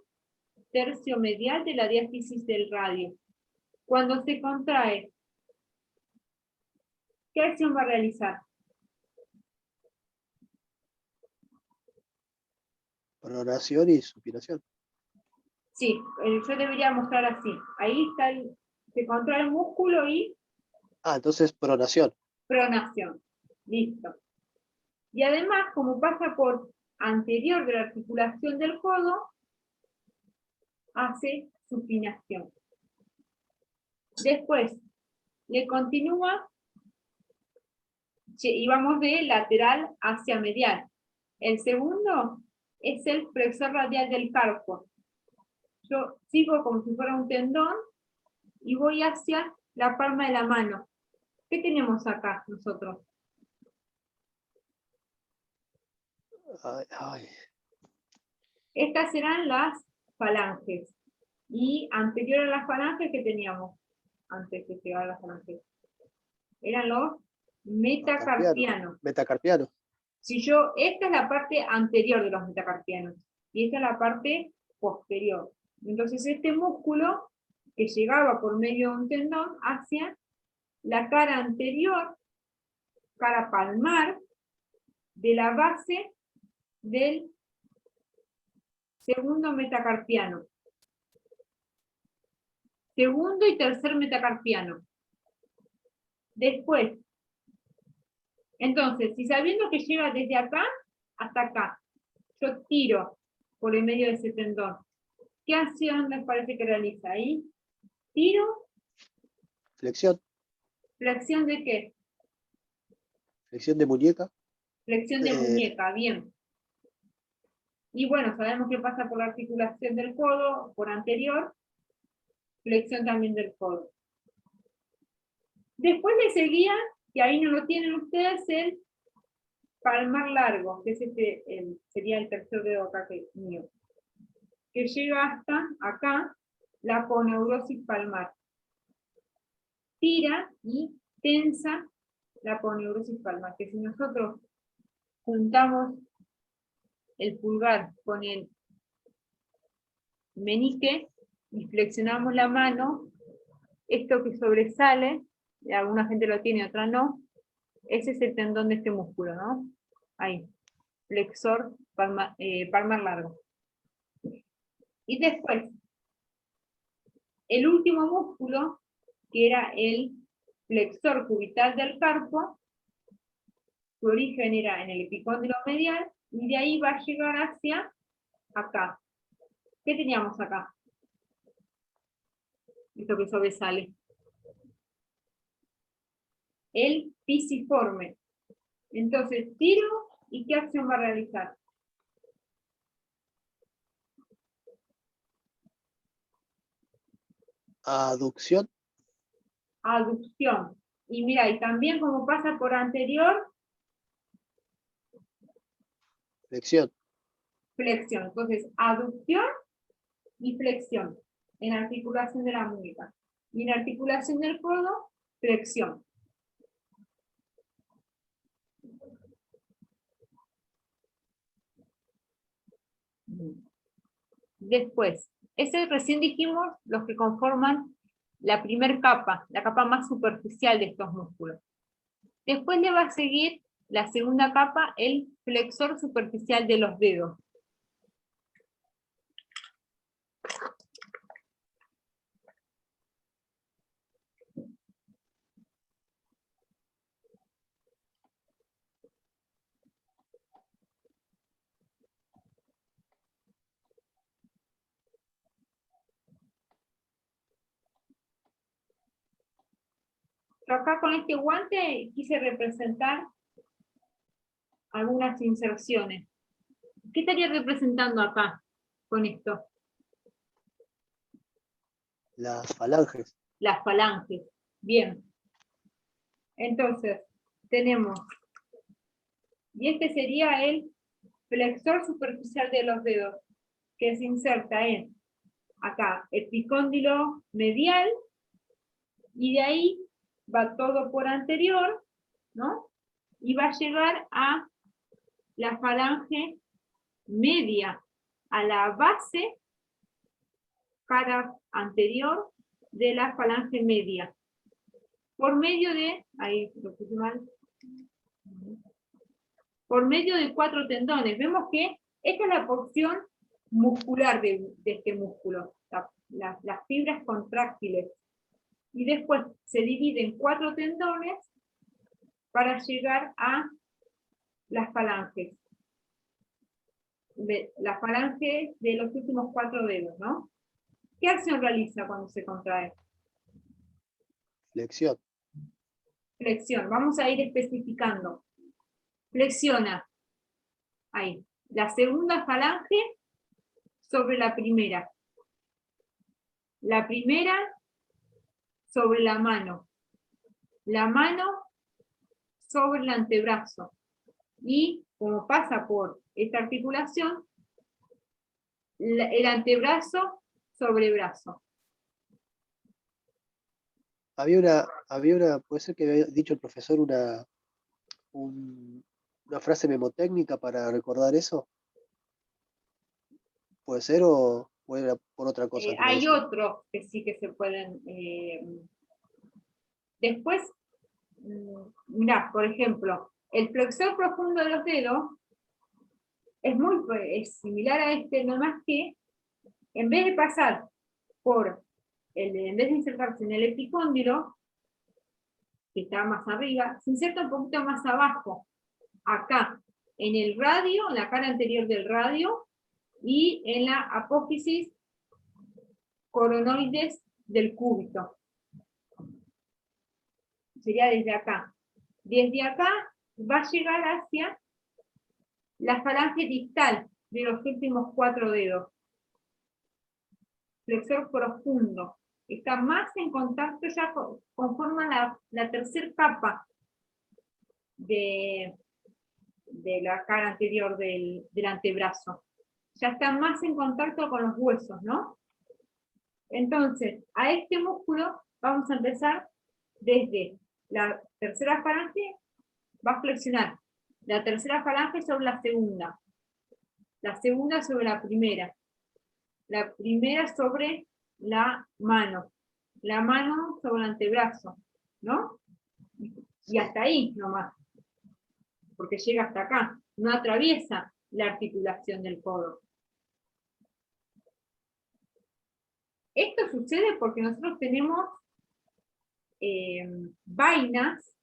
[SPEAKER 1] tercio medial de la diáfisis del radio. Cuando se contrae, ¿qué acción va a realizar?
[SPEAKER 3] Pronación y supinación.
[SPEAKER 1] Sí, yo debería mostrar así. Ahí está, se contrae el músculo y
[SPEAKER 3] Ah, entonces pronación.
[SPEAKER 1] pronación. Listo. Y además, como pasa por anterior de la articulación del codo, hace supinación. Después, le continúa y vamos de lateral hacia medial. El segundo es el flexor radial del carpo. Yo sigo como si fuera un tendón y voy hacia la palma de la mano. ¿Qué tenemos acá nosotros?
[SPEAKER 3] Ay, ay.
[SPEAKER 1] Estas serán las falanges. Y anterior a las falanges, ¿qué teníamos? Antes de llegar a las falanges. Eran los metacarpianos.
[SPEAKER 3] Metacarpiano.
[SPEAKER 1] Si yo, esta es la parte anterior de los metacarpianos. Y esta es la parte posterior. Entonces este músculo que llegaba por medio de un tendón hacia la cara anterior, cara palmar, de la base del segundo metacarpiano. Segundo y tercer metacarpiano. Después, entonces, si sabiendo que llega desde acá hasta acá, yo tiro por el medio de ese tendón, ¿qué acción les parece que realiza ahí? Tiro.
[SPEAKER 3] Flexión.
[SPEAKER 1] ¿Flexión de qué?
[SPEAKER 3] Flexión de muñeca.
[SPEAKER 1] Flexión de muñeca, bien. Y bueno, sabemos que pasa por la articulación del codo, por anterior, flexión también del codo. Después le seguía, que ahí no lo tienen ustedes, el palmar largo, que es sería el tercer dedo acá mío, que llega hasta acá, la aponeurosis palmar. Tira y tensa la aponeurosis palmar, que si nosotros juntamos el pulgar con el meñique y flexionamos la mano, esto que sobresale, alguna gente lo tiene, otra no, ese es el tendón de este músculo, ¿no? Ahí, flexor palmar largo. Y después, el último músculo, que era el flexor cubital del carpo, su origen era en el epicóndilo medial, y de ahí va a llegar hacia acá. ¿Qué teníamos acá? Esto que sobresale. El pisiforme. Entonces, tiro, ¿y qué acción va a realizar?
[SPEAKER 3] Aducción.
[SPEAKER 1] Aducción. Y mira, y también como pasa por anterior,
[SPEAKER 3] Flexión.
[SPEAKER 1] flexión. Entonces, aducción y flexión en articulación de la muñeca. Y en articulación del codo, flexión. Después, ese recién dijimos los que conforman la primera capa, la capa más superficial de estos músculos. Después le va a seguir la segunda capa, el flexor superficial de los dedos. Yo acá con este guante quise representar algunas inserciones. ¿Qué estaría representando acá con esto?
[SPEAKER 3] Las falanges.
[SPEAKER 1] Las falanges. Bien. Entonces, tenemos, y este sería el flexor superficial de los dedos, que se inserta en, acá, epicóndilo medial, y de ahí va todo por anterior, ¿no? Y va a llegar a la falange media, a la base, cara anterior de la falange media. Por medio de, ahí lo puse mal, por medio de 4 tendones. Vemos que esta es la porción muscular de este músculo, las fibras contráctiles. Y después se divide en 4 tendones para llegar a las falanges. La falange de los últimos 4 dedos, ¿no? ¿Qué acción realiza cuando se contrae?
[SPEAKER 3] Flexión.
[SPEAKER 1] Flexión. Vamos a ir especificando. Flexiona. Ahí. La segunda falange sobre la primera. La primera sobre la mano. La mano sobre el antebrazo. Y como pasa por esta articulación, el antebrazo sobre brazo.
[SPEAKER 3] Había una, puede ser que había dicho el profesor una frase memotécnica para recordar eso. ¿Puede ser o era por otra cosa? Que lo
[SPEAKER 1] Hay
[SPEAKER 3] decía?
[SPEAKER 1] otros que sí que se pueden. Después, mirá, por ejemplo, el flexor profundo de los dedos es similar a este, no más que en vez de pasar por, en vez de insertarse en el epicóndilo, que está más arriba, se inserta un poquito más abajo, acá, en el radio, en la cara anterior del radio, y en la apófisis coronoides del cúbito. Sería desde acá. Desde acá va a llegar hacia la falange distal de los últimos 4 dedos. Flexor profundo. Está más en contacto, ya conforma la tercera capa de la cara anterior del antebrazo. Ya está más en contacto con los huesos, ¿no? Entonces, a este músculo vamos a empezar desde la tercera falange, va a flexionar la tercera falange sobre la segunda sobre la primera sobre la mano sobre el antebrazo, ¿no? Y hasta ahí nomás, porque llega hasta acá, no atraviesa la articulación del codo. Esto sucede porque nosotros tenemos vainas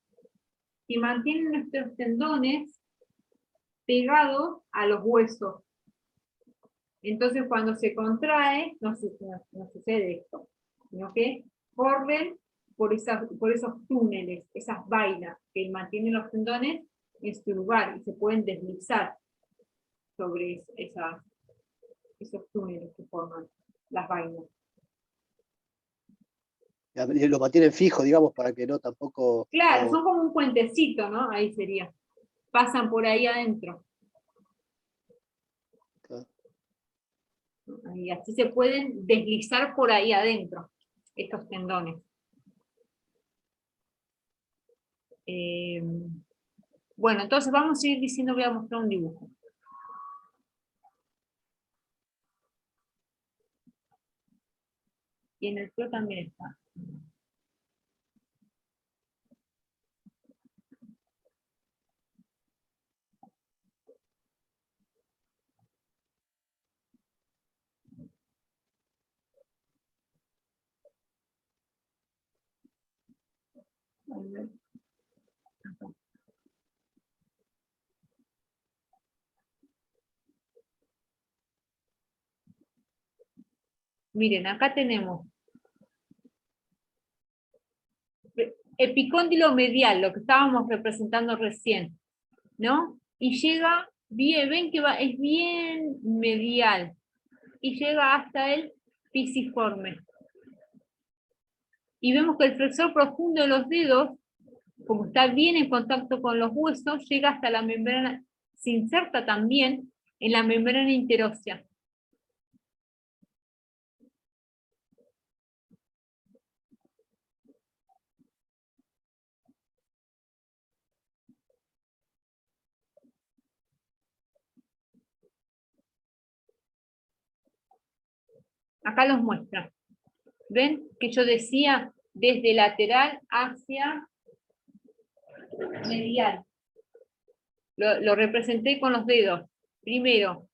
[SPEAKER 1] que mantienen nuestros tendones pegados a los huesos. Entonces cuando se contrae, no sucede esto, sino que corren por esos túneles, esas vainas que mantienen los tendones en su lugar y se pueden deslizar sobre esos túneles que forman las vainas.
[SPEAKER 3] Y lo mantienen fijo, digamos, para que no tampoco...
[SPEAKER 1] Claro,
[SPEAKER 3] no-
[SPEAKER 1] son como un puentecito, ¿no? Ahí sería. Pasan por ahí adentro.
[SPEAKER 3] Claro.
[SPEAKER 1] Y así se pueden deslizar por ahí adentro, estos tendones. Bueno, entonces vamos a seguir diciendo, voy a mostrar un dibujo. Y en el pro también está. A ver. Miren, acá tenemos epicóndilo medial, lo que estábamos representando recién, ¿no? Y llega, ven que es bien medial, y llega hasta el pisiforme. Y vemos que el flexor profundo de los dedos, como está bien en contacto con los huesos, llega hasta la membrana, se inserta también en la membrana interósea. Acá los muestra. ¿Ven? Que yo decía desde lateral hacia medial. Lo representé con los dedos. Primero,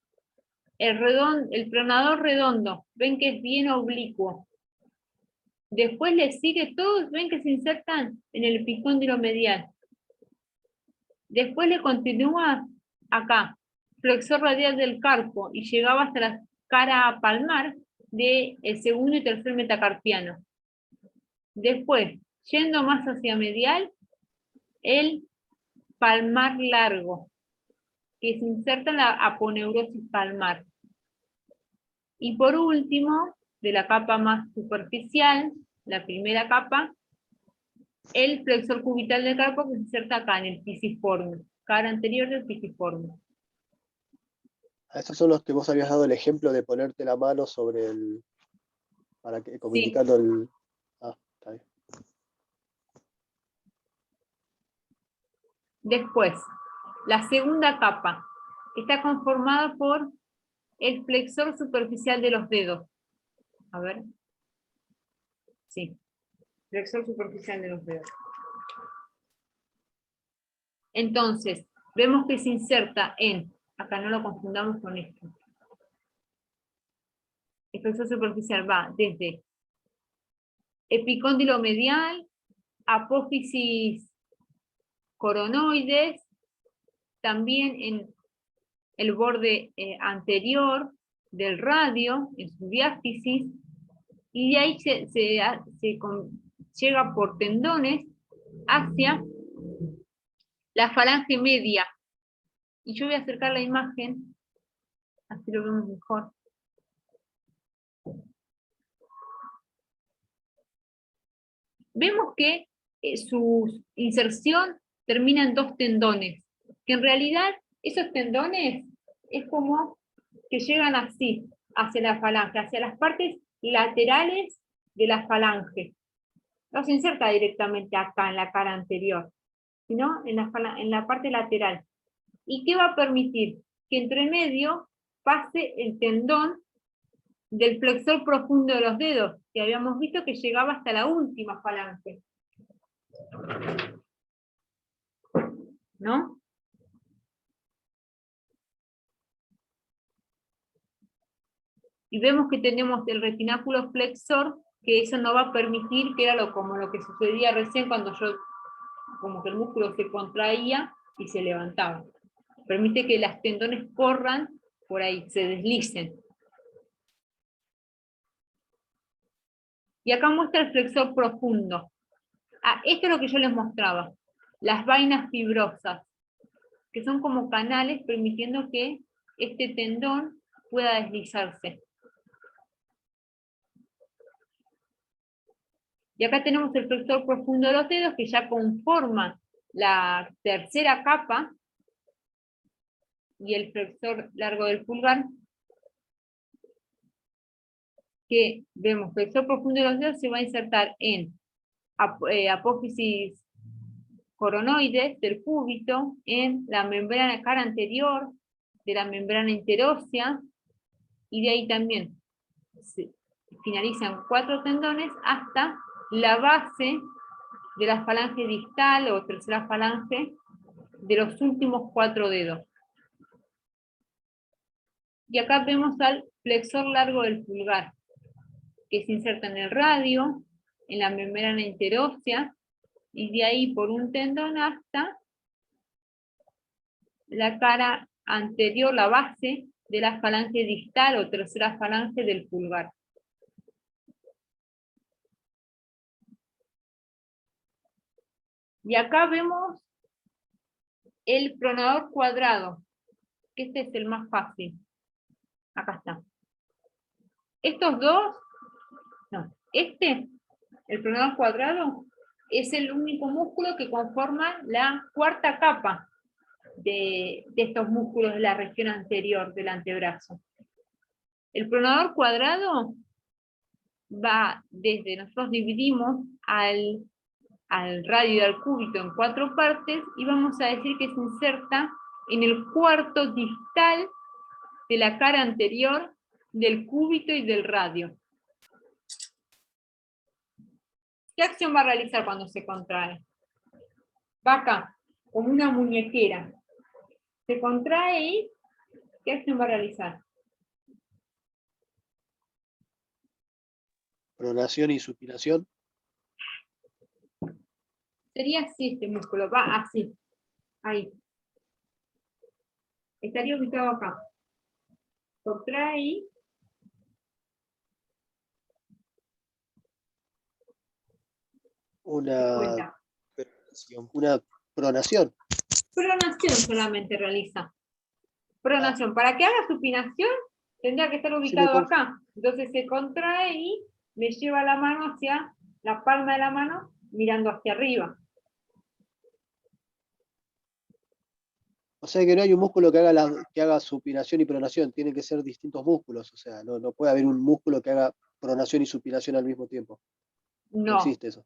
[SPEAKER 1] el pronador redondo. Ven que es bien oblicuo. Después le sigue, todos ven que se insertan en el epicóndilo medial. Después le continúa acá, flexor radial del carpo, y llegaba hasta la cara palmar del segundo y tercer metacarpiano. Después, yendo más hacia medial, el palmar largo, que se inserta en la aponeurosis palmar. Y por último, de la capa más superficial, la primera capa, el flexor cubital del carpo que se inserta acá en el pisiforme, cara anterior del pisiforme.
[SPEAKER 3] Esos son los que vos habías dado el ejemplo de ponerte la mano sobre el... para que, como
[SPEAKER 1] Sí.
[SPEAKER 3] indicando el... Ah, está bien.
[SPEAKER 1] Después, la segunda capa está conformada por el flexor superficial de los dedos. A ver. Sí. Flexor superficial de los dedos. Entonces, vemos que se inserta en, acá no lo confundamos con esto. El flexor superficial va desde epicóndilo medial, apófisis coronoides, también en el borde anterior del radio, en su diáfisis, y de ahí llega por tendones hacia la falange media Y yo voy a acercar la imagen, así lo vemos mejor. Vemos que su inserción termina en 2 tendones, que en realidad esos tendones es como que llegan así, hacia la falange, hacia las partes laterales de la falange. No se inserta directamente acá en la cara anterior, sino en la parte lateral. ¿Y qué va a permitir? Que entre medio pase el tendón del flexor profundo de los dedos, que habíamos visto que llegaba hasta la última falange. ¿No? Y vemos que tenemos el retináculo flexor, que eso no va a permitir, que era como lo que sucedía recién cuando como que el músculo se contraía y se levantaba. Permite que las tendones corran por ahí, se deslicen. Y acá muestra el flexor profundo. Esto es lo que yo les mostraba. Las vainas fibrosas, que son como canales permitiendo que este tendón pueda deslizarse. Y acá tenemos el flexor profundo de los dedos, que ya conforma la tercera capa, y el flexor largo del pulgar, que vemos, flexor profundo de los dedos se va a insertar en apófisis coronoides del cúbito, en la membrana cara anterior de la membrana interósea, y de ahí también se finalizan 4 tendones hasta la base de la falange distal o tercera falange de los últimos 4 dedos. Y acá vemos al flexor largo del pulgar, que se inserta en el radio, en la membrana interósea, y de ahí por un tendón hasta la cara anterior, la base de la falange distal o tercera falange del pulgar. Y acá vemos el pronador cuadrado, que este es el más fácil. Acá está. Estos dos, no, el pronador cuadrado, es el único músculo que conforma la 4ª capa de estos músculos de la región anterior del antebrazo. El pronador cuadrado va desde, nosotros dividimos al radio y al cúbito en 4 partes, y vamos a decir que se inserta en el cuarto distal de la cara anterior del cúbito y del radio. ¿Qué acción va a realizar cuando se contrae? Va acá, como una muñequera. Se contrae y ¿qué acción va a realizar?
[SPEAKER 3] Pronación y supinación.
[SPEAKER 1] Sería así este músculo, va así. Ahí. Estaría ubicado acá. Contrae y
[SPEAKER 3] Una pronación.
[SPEAKER 1] pronación solamente realiza. Pronación. Para que haga supinación, tendría que estar ubicado acá. Entonces se contrae y le lleva la mano hacia la palma de la mano, mirando hacia arriba.
[SPEAKER 3] O sea que no hay un músculo que haga supinación y pronación, tienen que ser distintos músculos, o sea, no puede haber un músculo que haga pronación y supinación al mismo tiempo. No existe eso.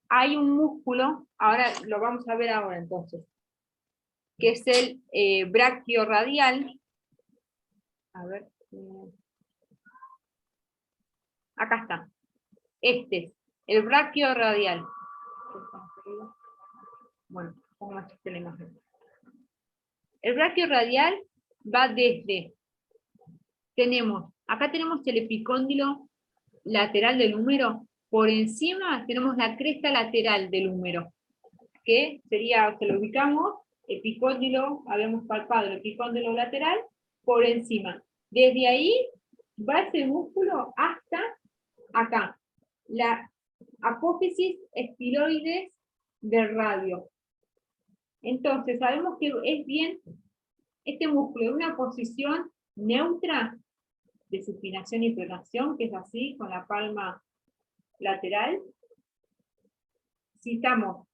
[SPEAKER 1] Hay un músculo, ahora lo vamos a ver ahora entonces, que es el brachioradial. A ver. Acá está. Este es el brachioradial. Bueno, pongamos la imagen. El brachioradial va desde, acá tenemos el epicóndilo lateral del húmero, por encima tenemos la cresta lateral del húmero, que sería, se lo ubicamos, epicóndilo, habíamos palpado el epicóndilo lateral, por encima. Desde ahí va ese músculo hasta acá, la apófisis estiloides del radio. Entonces, sabemos que es bien este músculo en una posición neutra de supinación y pronación, que es así, con la palma lateral. Si estamos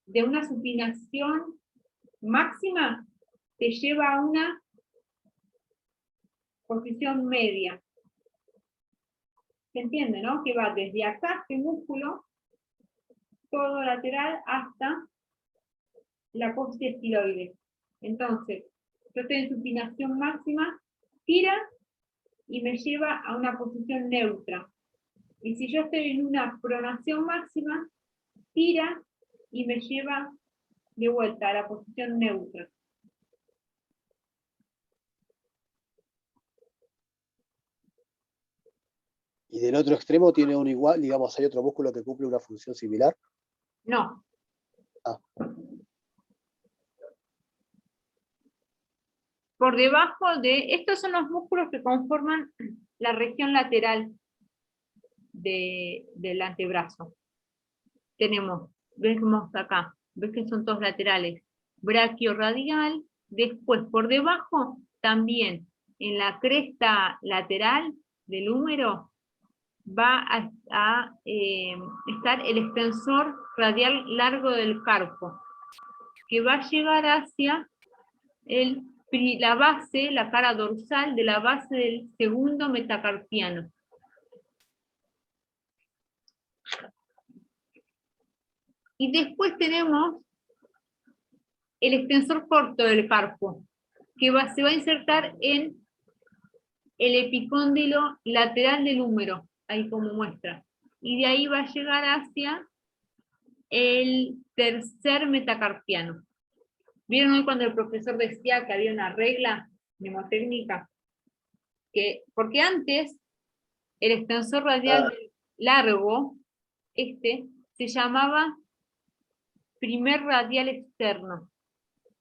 [SPEAKER 1] de una supinación máxima, te lleva a una posición media. ¿Se entiende, no? Que va desde acá, este músculo, todo lateral, hasta la costia estiloide. Entonces, yo estoy en supinación máxima, tira y me lleva a una posición neutra. Y si yo estoy en una pronación máxima, tira y me lleva de vuelta a la posición neutra.
[SPEAKER 3] Y del otro extremo tiene un igual, digamos, hay otro músculo que cumple una función similar.
[SPEAKER 1] No.
[SPEAKER 3] Ah.
[SPEAKER 1] Por debajo de, estos son los músculos que conforman la región lateral del antebrazo. Tenemos, vemos acá, ves que son todos laterales, brachiorradial, después por debajo también en la cresta lateral del húmero va a estar el extensor radial largo del carpo, que va a llegar hacia la base, la cara dorsal de la base del segundo metacarpiano. Y después tenemos el extensor corto del carpo, que se va a insertar en el epicóndilo lateral del húmero, ahí como muestra. Y de ahí va a llegar hacia el tercer metacarpiano. ¿Vieron hoy cuando el profesor decía que había una regla mnemotécnica? Porque antes el extensor radial largo, se llamaba primer radial externo.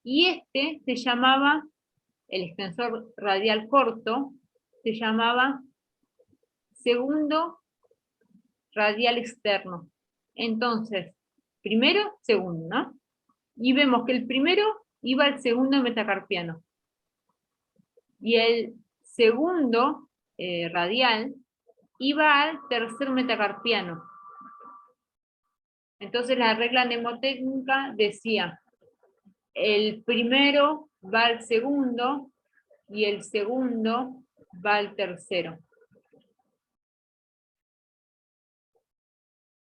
[SPEAKER 1] Y se llamaba, el extensor radial corto, se llamaba segundo radial externo. Entonces, primero, segundo, ¿no? Y vemos que el primero iba al segundo metacarpiano. Y el segundo radial iba al tercer metacarpiano. Entonces la regla mnemotécnica decía, el primero va al segundo y el segundo va al tercero.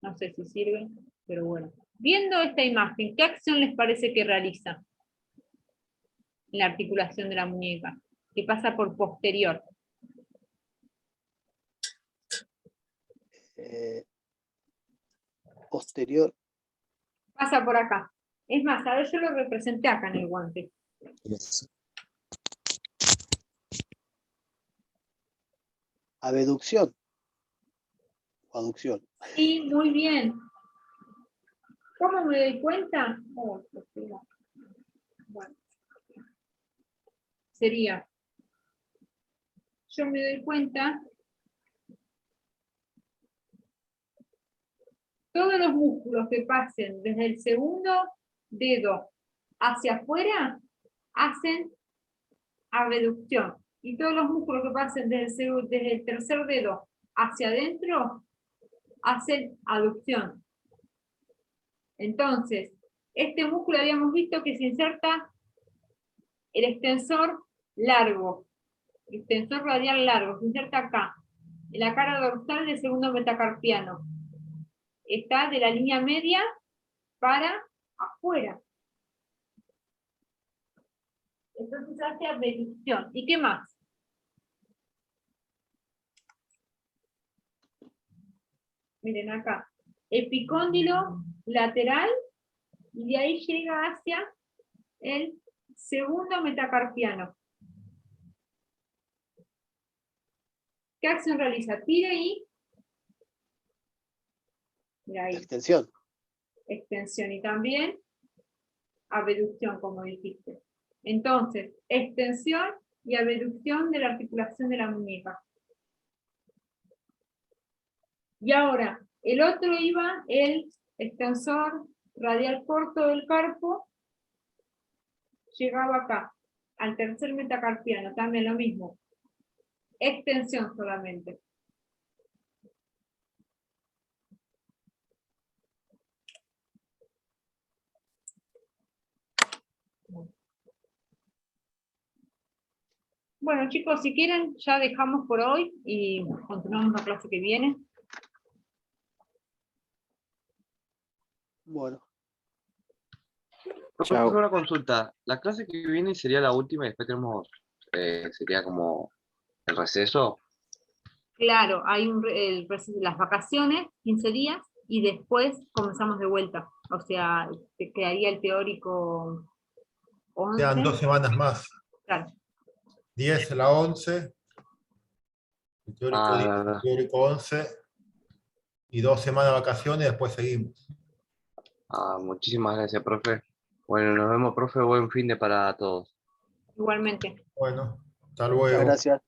[SPEAKER 1] No sé si sirve, pero bueno. Viendo esta imagen, ¿qué acción les parece que realiza en la articulación de la muñeca? Que pasa por posterior.
[SPEAKER 3] Posterior.
[SPEAKER 1] Pasa por acá. Es más, a ver, yo lo representé acá en el guante.
[SPEAKER 3] Abducción. O aducción.
[SPEAKER 1] Sí, muy bien. ¿Cómo me doy cuenta? Bueno. Sería, yo me doy cuenta, todos los músculos que pasen desde el segundo dedo hacia afuera hacen abducción. Y todos los músculos que pasen desde el tercer dedo hacia adentro hacen aducción. Entonces, este músculo habíamos visto que se inserta el extensor largo, el extensor radial largo, se inserta acá, en la cara dorsal del segundo metacarpiano. Está de la línea media para afuera. Entonces hace abducción. ¿Y qué más? Miren acá. Epicóndilo lateral y de ahí llega hacia el segundo metacarpiano. ¿Qué acción realiza? Tira y... Mira ahí.
[SPEAKER 3] Extensión.
[SPEAKER 1] Extensión y también abducción, como dijiste. Entonces, extensión y abducción de la articulación de la muñeca. Y ahora, el otro iba el extensor radial corto del carpo llegaba acá, al tercer metacarpiano, también lo mismo. Extensión solamente. Bueno, chicos, si quieren, ya dejamos por hoy y continuamos la clase que viene.
[SPEAKER 3] Bueno,
[SPEAKER 7] Profe,
[SPEAKER 5] Chao.
[SPEAKER 7] una consulta. La clase que viene sería la última y después tenemos, sería como el receso.
[SPEAKER 1] Claro, hay las vacaciones, 15 días, y después comenzamos de vuelta. O sea, te quedaría el teórico 11.
[SPEAKER 4] Quedan 2 semanas más.
[SPEAKER 1] Claro,
[SPEAKER 4] 10 la 11, el teórico 10, el
[SPEAKER 7] Ah,
[SPEAKER 4] teórico 11, y 2 semanas de vacaciones, después seguimos.
[SPEAKER 7] muchísimas gracias, profe. Bueno, nos vemos, profe. Buen fin de para todos.
[SPEAKER 1] igualmente.
[SPEAKER 4] Bueno, hasta
[SPEAKER 3] muchas
[SPEAKER 4] luego.
[SPEAKER 3] gracias.